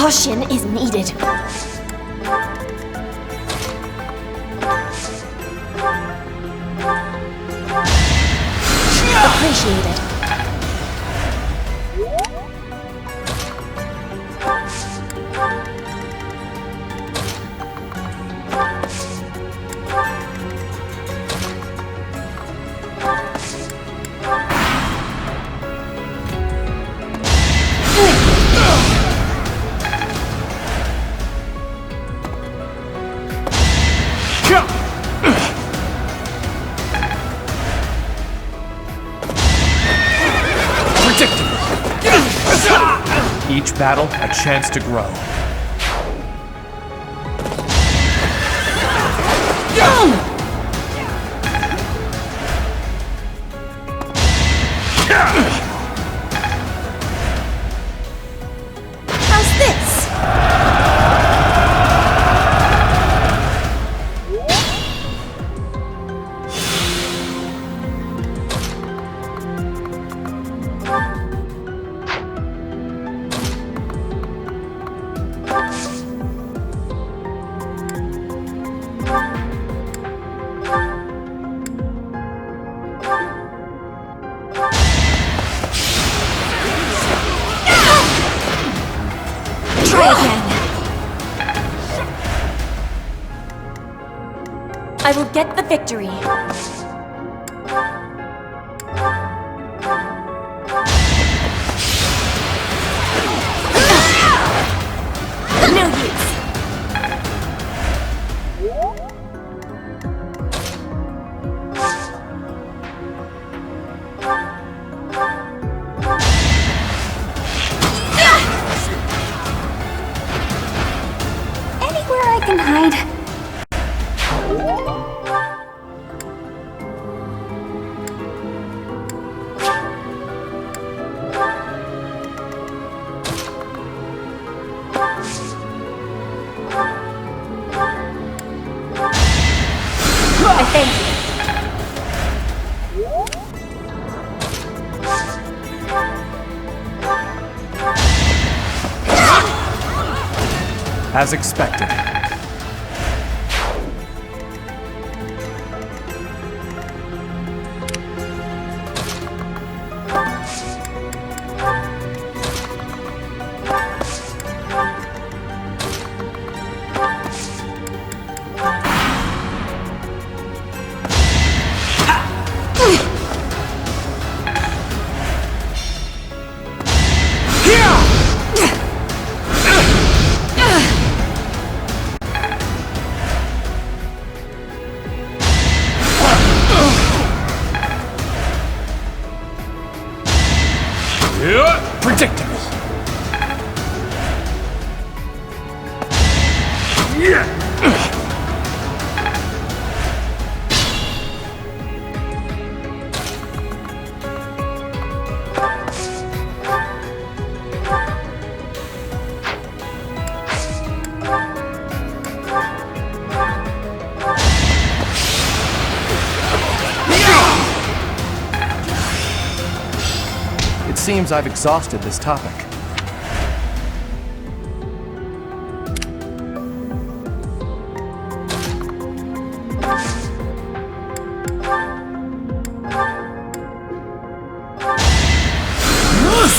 G: Caution is needed. Appreciated.
M: Each battle, a chance to grow.
G: How's this? Try again. I will get the victory. No use. Anywhere I can hide. I thank you.
M: As expected. Predictable. It seems I've exhausted this topic.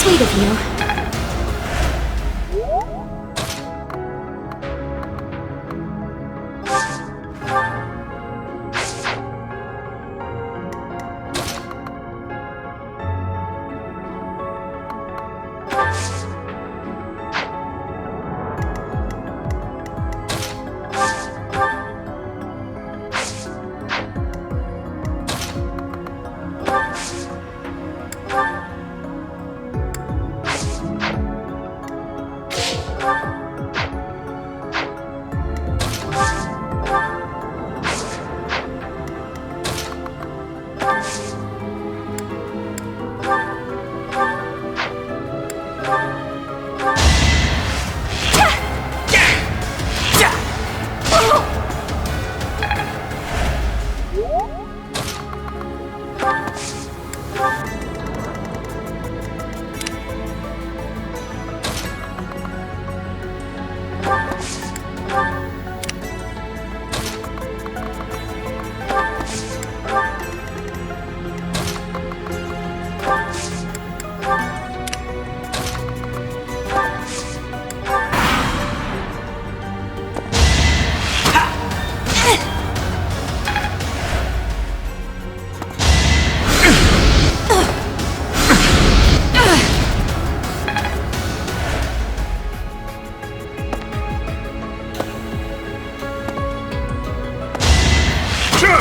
G: Sweet of you.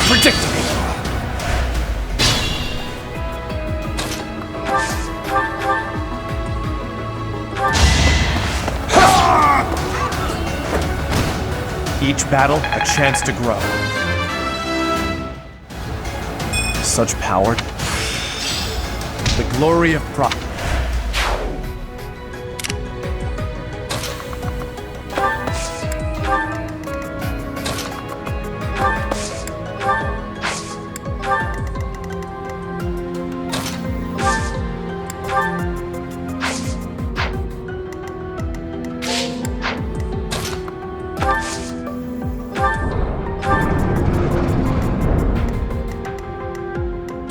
M: predictable.
Q: Each battle, a chance to grow. Such power. The glory of pride.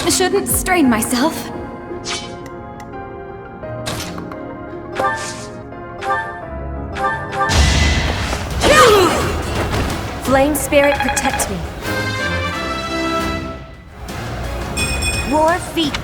G: Shouldn't strain myself.
P: Flame spirit, protect me. Roar feet.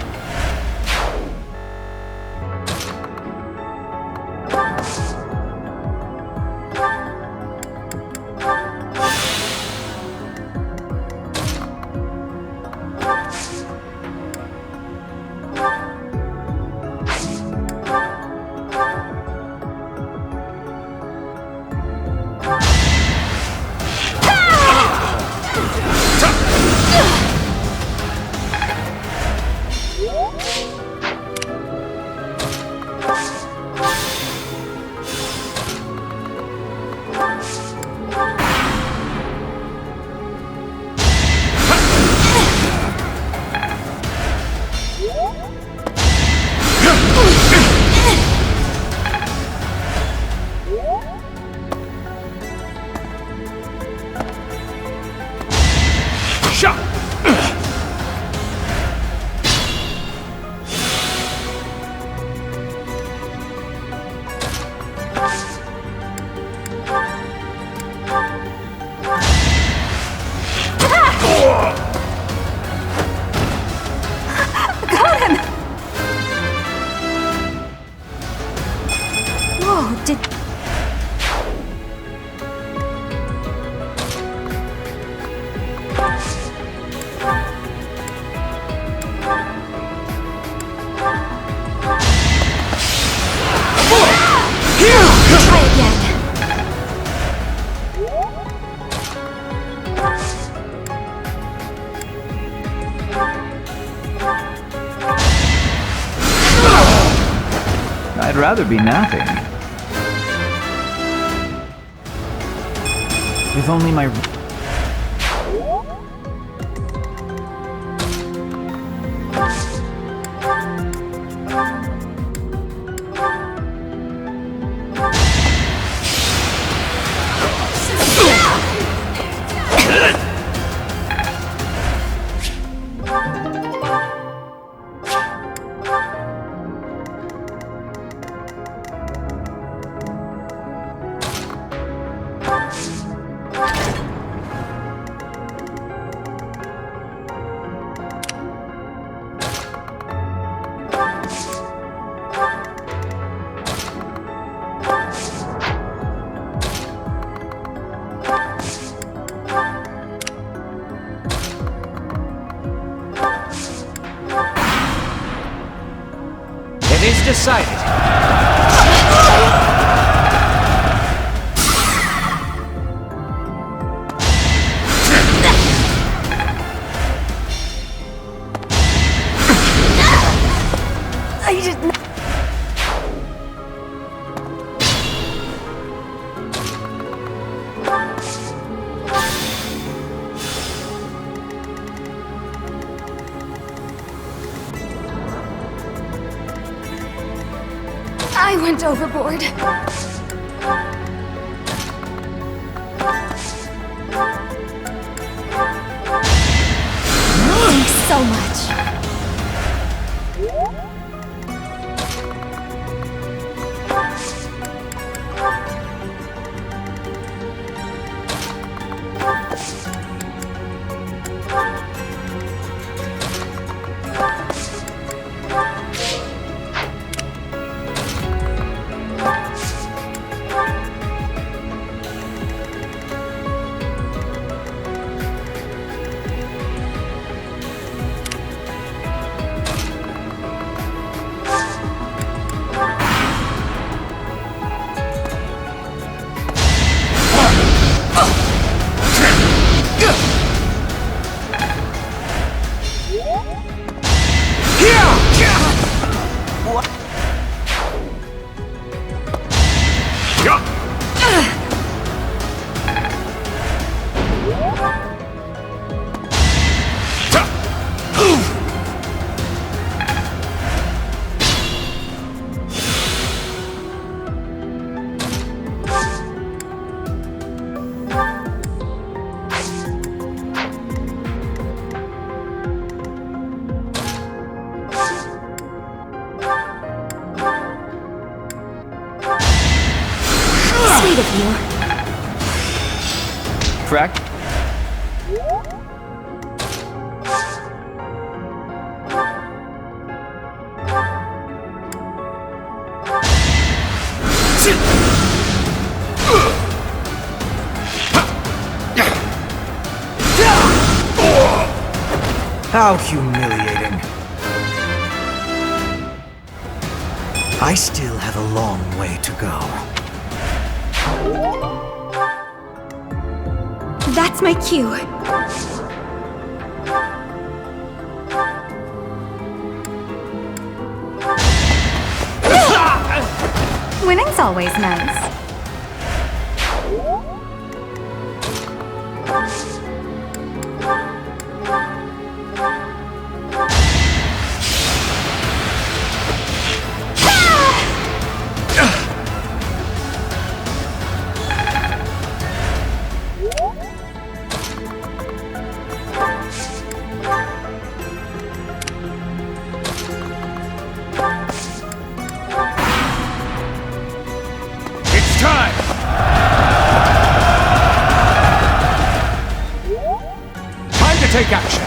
K: I'd rather be napping.
H: If only my...
M: It is decided.
G: I didn't. I went overboard. Thanks so much.
M: Correct?
Q: How humiliating. I still have a long way to go.
G: That's my cue.
E: Winning's always nice.
N: It's time! Time to take action!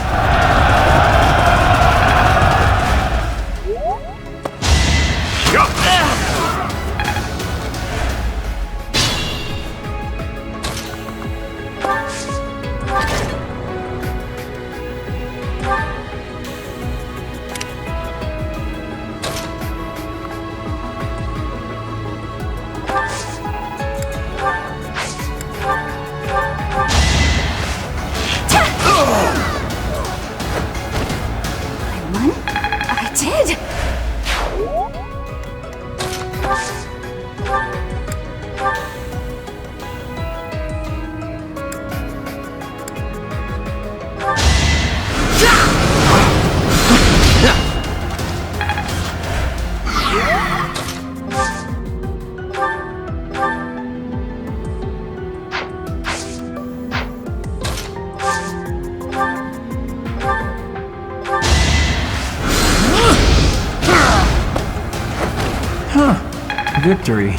G: I did!
M: Victory.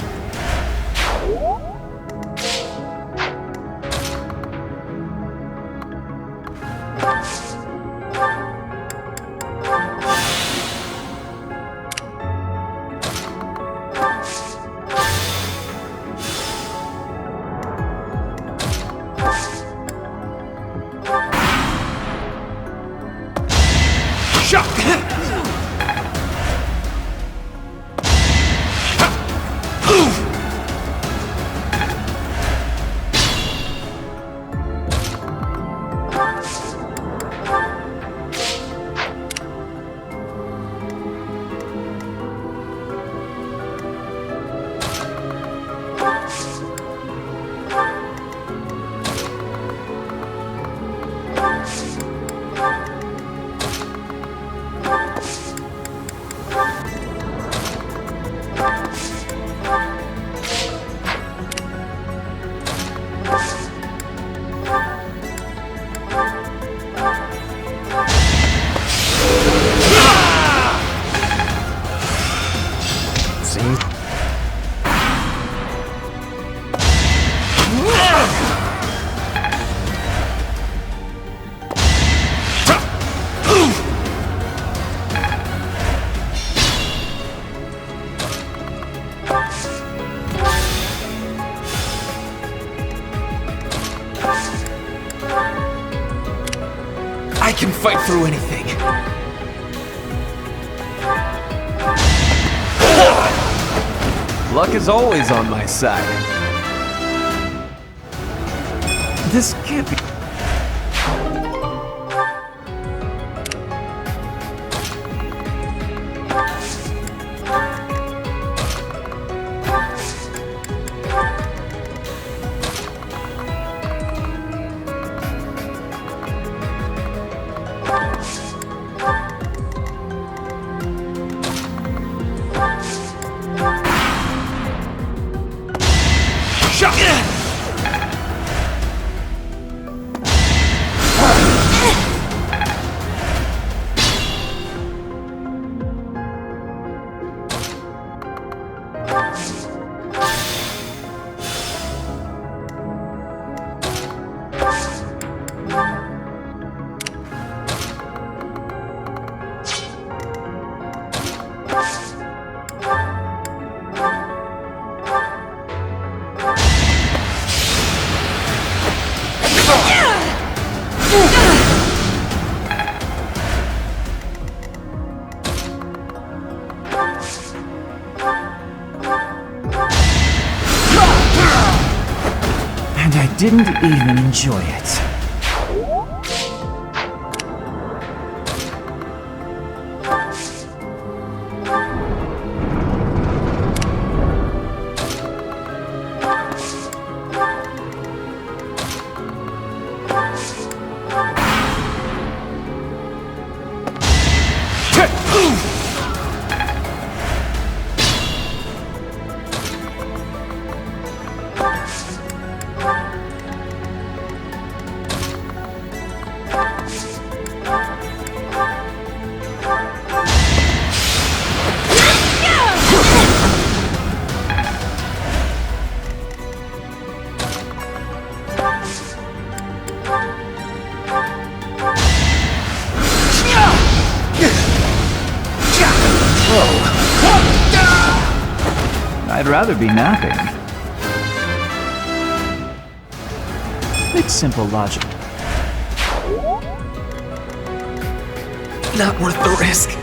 M: I can fight through anything.
F: Luck is always on my side.
M: This can't be...
C: And I didn't even enjoy it.
K: I'd rather be napping. It's simple logic.
M: Not worth the risk.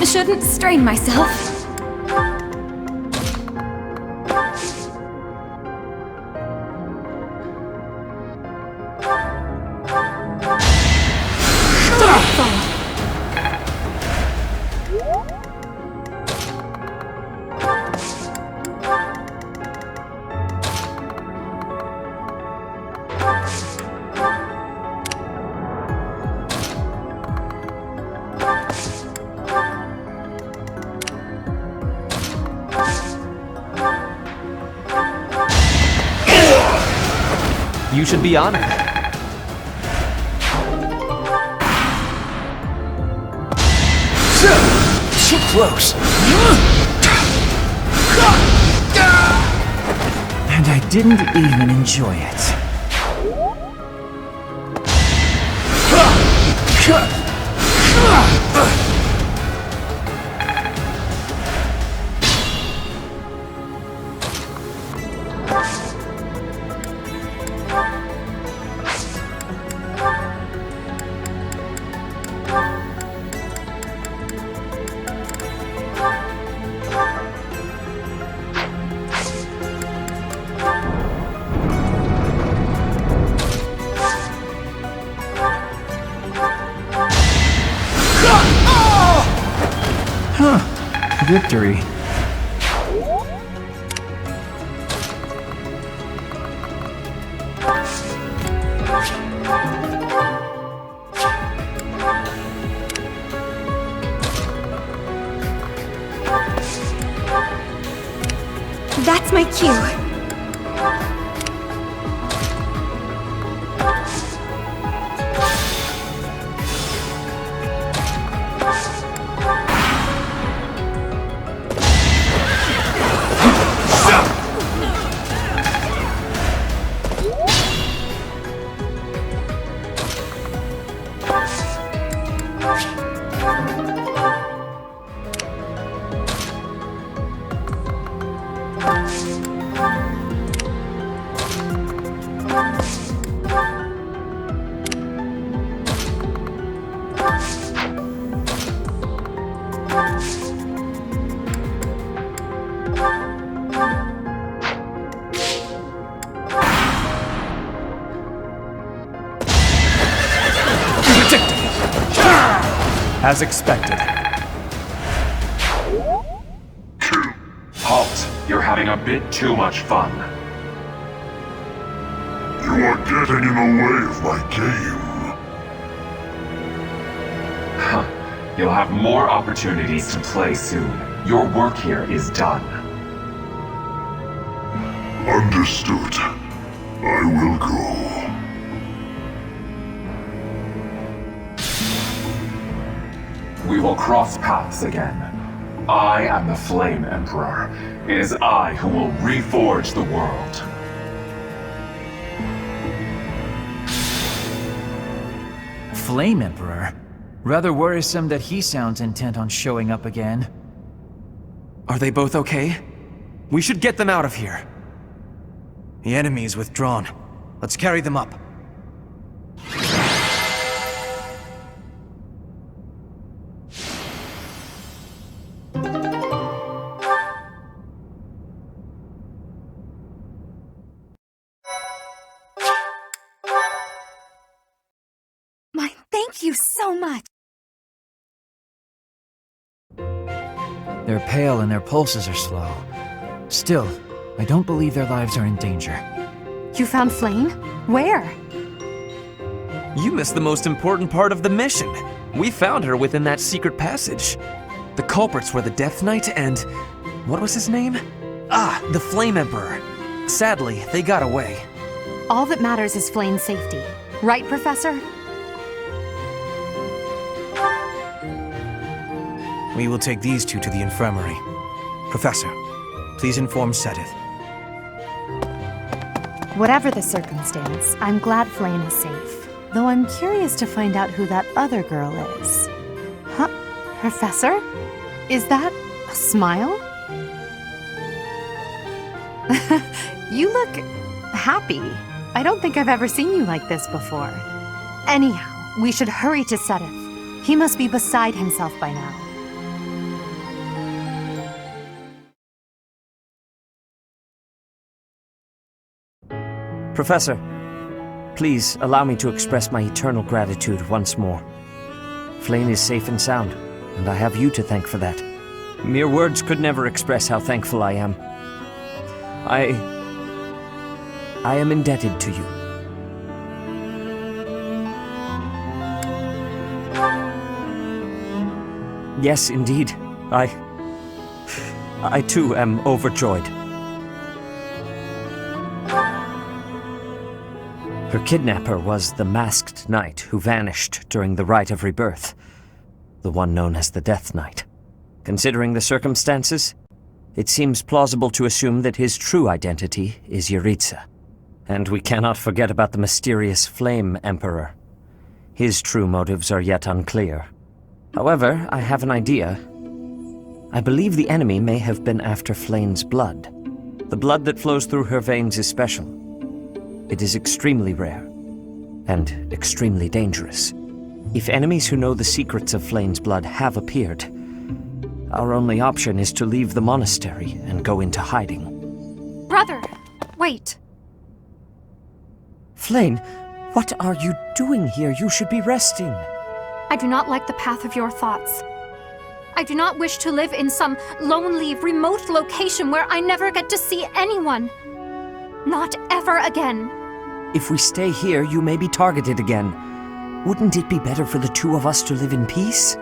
G: Shouldn't strain myself.
M: You should be honored.
C: Too close. And I didn't even enjoy it.
K: Victory.
G: That's my cue.
M: As expected.
S: Halt! You're having a bit too much fun.
U: You are getting in the way of my game.
S: You'll have more opportunities to play soon. Your work here is done.
U: Understood. I will go.
S: We will cross paths again. I am the Flame Emperor. It is I who will reforge the world.
V: Flame Emperor? Rather worrisome that he sounds intent on showing up again.
M: Are they both okay? We should get them out of here.
Q: The enemy is withdrawn. Let's carry them up.
G: Thank you so much.
V: They're pale and their pulses are slow. Still, I don't believe their lives are in danger.
E: You found Flame? Where?
M: You missed the most important part of the mission. We found her within that secret passage. The culprits were the Death Knight and... what was his name? Ah, the Flame Emperor. Sadly, they got away.
E: All that matters is Flame's safety. Right, Professor?
Q: We will take these two to the infirmary. Professor, please inform Sedith.
E: Whatever the circumstance, I'm glad Flame is safe. Though I'm curious to find out who that other girl is. Huh? Professor? Is that a smile? You look happy. I don't think I've ever seen you like this before. Anyhow, we should hurry to Sedith. He must be beside himself by now.
C: Professor, please allow me to express my eternal gratitude once more. Flame is safe and sound, and I have you to thank for that. Mere words could never express how thankful I am. I am indebted to you. Yes, indeed. I too am overjoyed. Her kidnapper was the masked knight who vanished during the Rite of Rebirth, the one known as the Death Knight. Considering the circumstances, it seems plausible to assume that his true identity is Yuritsa. And we cannot forget about the mysterious Flame Emperor. His true motives are yet unclear. However, I have an idea. I believe the enemy may have been after Flame's blood. The blood that flows through her veins is special. It is extremely rare, and extremely dangerous. If enemies who know the secrets of Flame's blood have appeared, our only option is to leave the monastery and go into hiding.
E: Brother, wait.
C: Flame, what are you doing here? You should be resting.
E: I do not like the path of your thoughts. I do not wish to live in some lonely, remote location where I never get to see anyone. Not ever again.
C: If we stay here, you may be targeted again. Wouldn't it be better for the two of us to live in peace?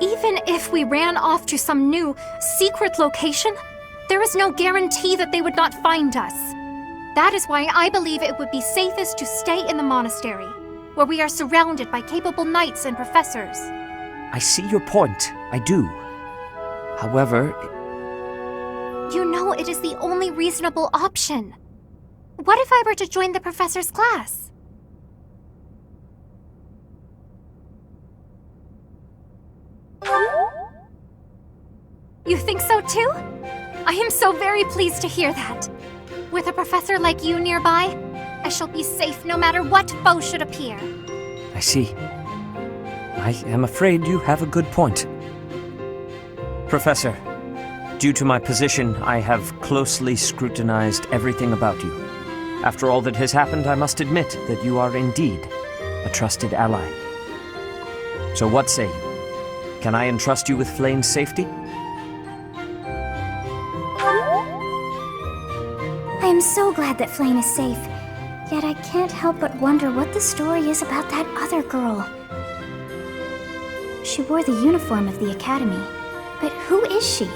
E: Even if we ran off to some new, secret location, there is no guarantee that they would not find us. That is why I believe it would be safest to stay in the monastery, where we are surrounded by capable knights and professors.
C: I see your point. I do. However...
G: You know it is the only reasonable option. What if I were to join the professor's class?
E: You think so too? I am so very pleased to hear that. With a professor like you nearby, I shall be safe no matter what foe should appear.
C: I see. I am afraid you have a good point. Professor, due to my position, I have closely scrutinized everything about you. After all that has happened, I must admit that you are indeed a trusted ally. So what say you? Can I entrust you with Flame's safety?
I: I am so glad that Flame is safe. Yet I can't help but wonder what the story is about that other girl. She wore the uniform of the Academy. But who is she?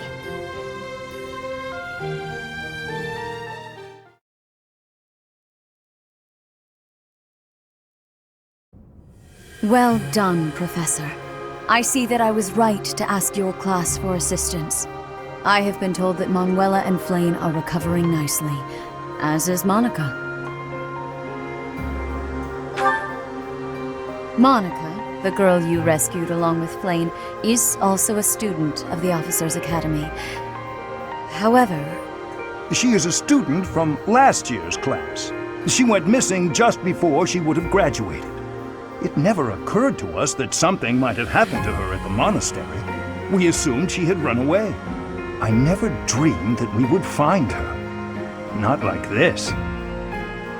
B: Well done, Professor. I see that I was right to ask your class for assistance. I have been told that Manuela and Flayn are recovering nicely, as is Monica. Monica, the girl you rescued along with Flayn, is also a student of the Officers' Academy. However...
J: She is a student from last year's class. She went missing just before she would have graduated. It never occurred to us that something might have happened to her at the monastery. We assumed she had run away. I never dreamed that we would find her. Not like this.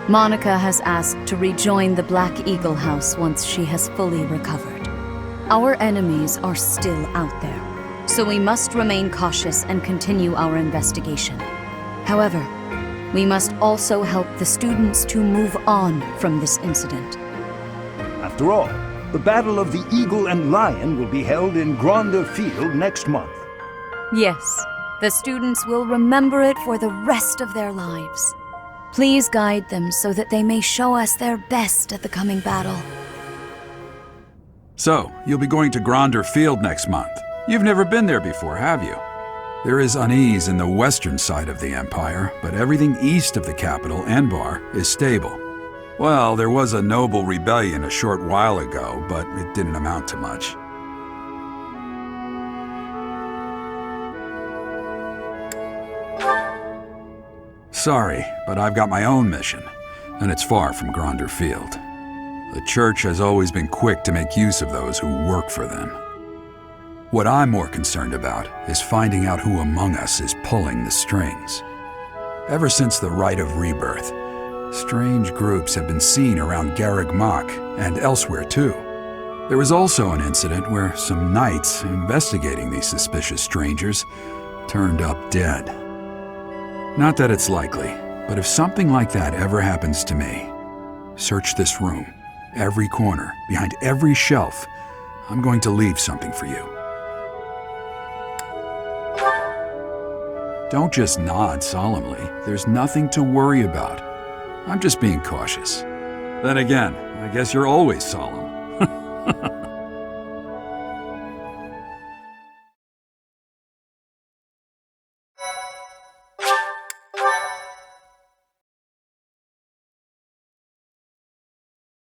B: Monica has asked to rejoin the Black Eagle House once she has fully recovered. Our enemies are still out there, so we must remain cautious and continue our investigation. However, we must also help the students to move on from this incident.
J: After all, the Battle of the Eagle and Lion will be held in Gronder Field next month.
B: Yes, the students will remember it for the rest of their lives. Please guide them so that they may show us their best at the coming battle.
A: So, you'll be going to Gronder Field next month. You've never been there before, have you? There is unease in the western side of the Empire, but everything east of the capital, Enbar, is stable. Well, there was a noble rebellion a short while ago, but it didn't amount to much. Sorry, but I've got my own mission, and it's far from Gronder Field. The Church has always been quick to make use of those who work for them. What I'm more concerned about is finding out who among us is pulling the strings. Ever since the Rite of Rebirth, strange groups have been seen around Garreg Mach and elsewhere too. There was also an incident where some knights investigating these suspicious strangers turned up dead. Not that it's likely, but if something like that ever happens to me, search this room, every corner, behind every shelf. I'm going to leave something for you. Don't just nod solemnly. There's nothing to worry about. I'm just being cautious. Then again, I guess you're always solemn.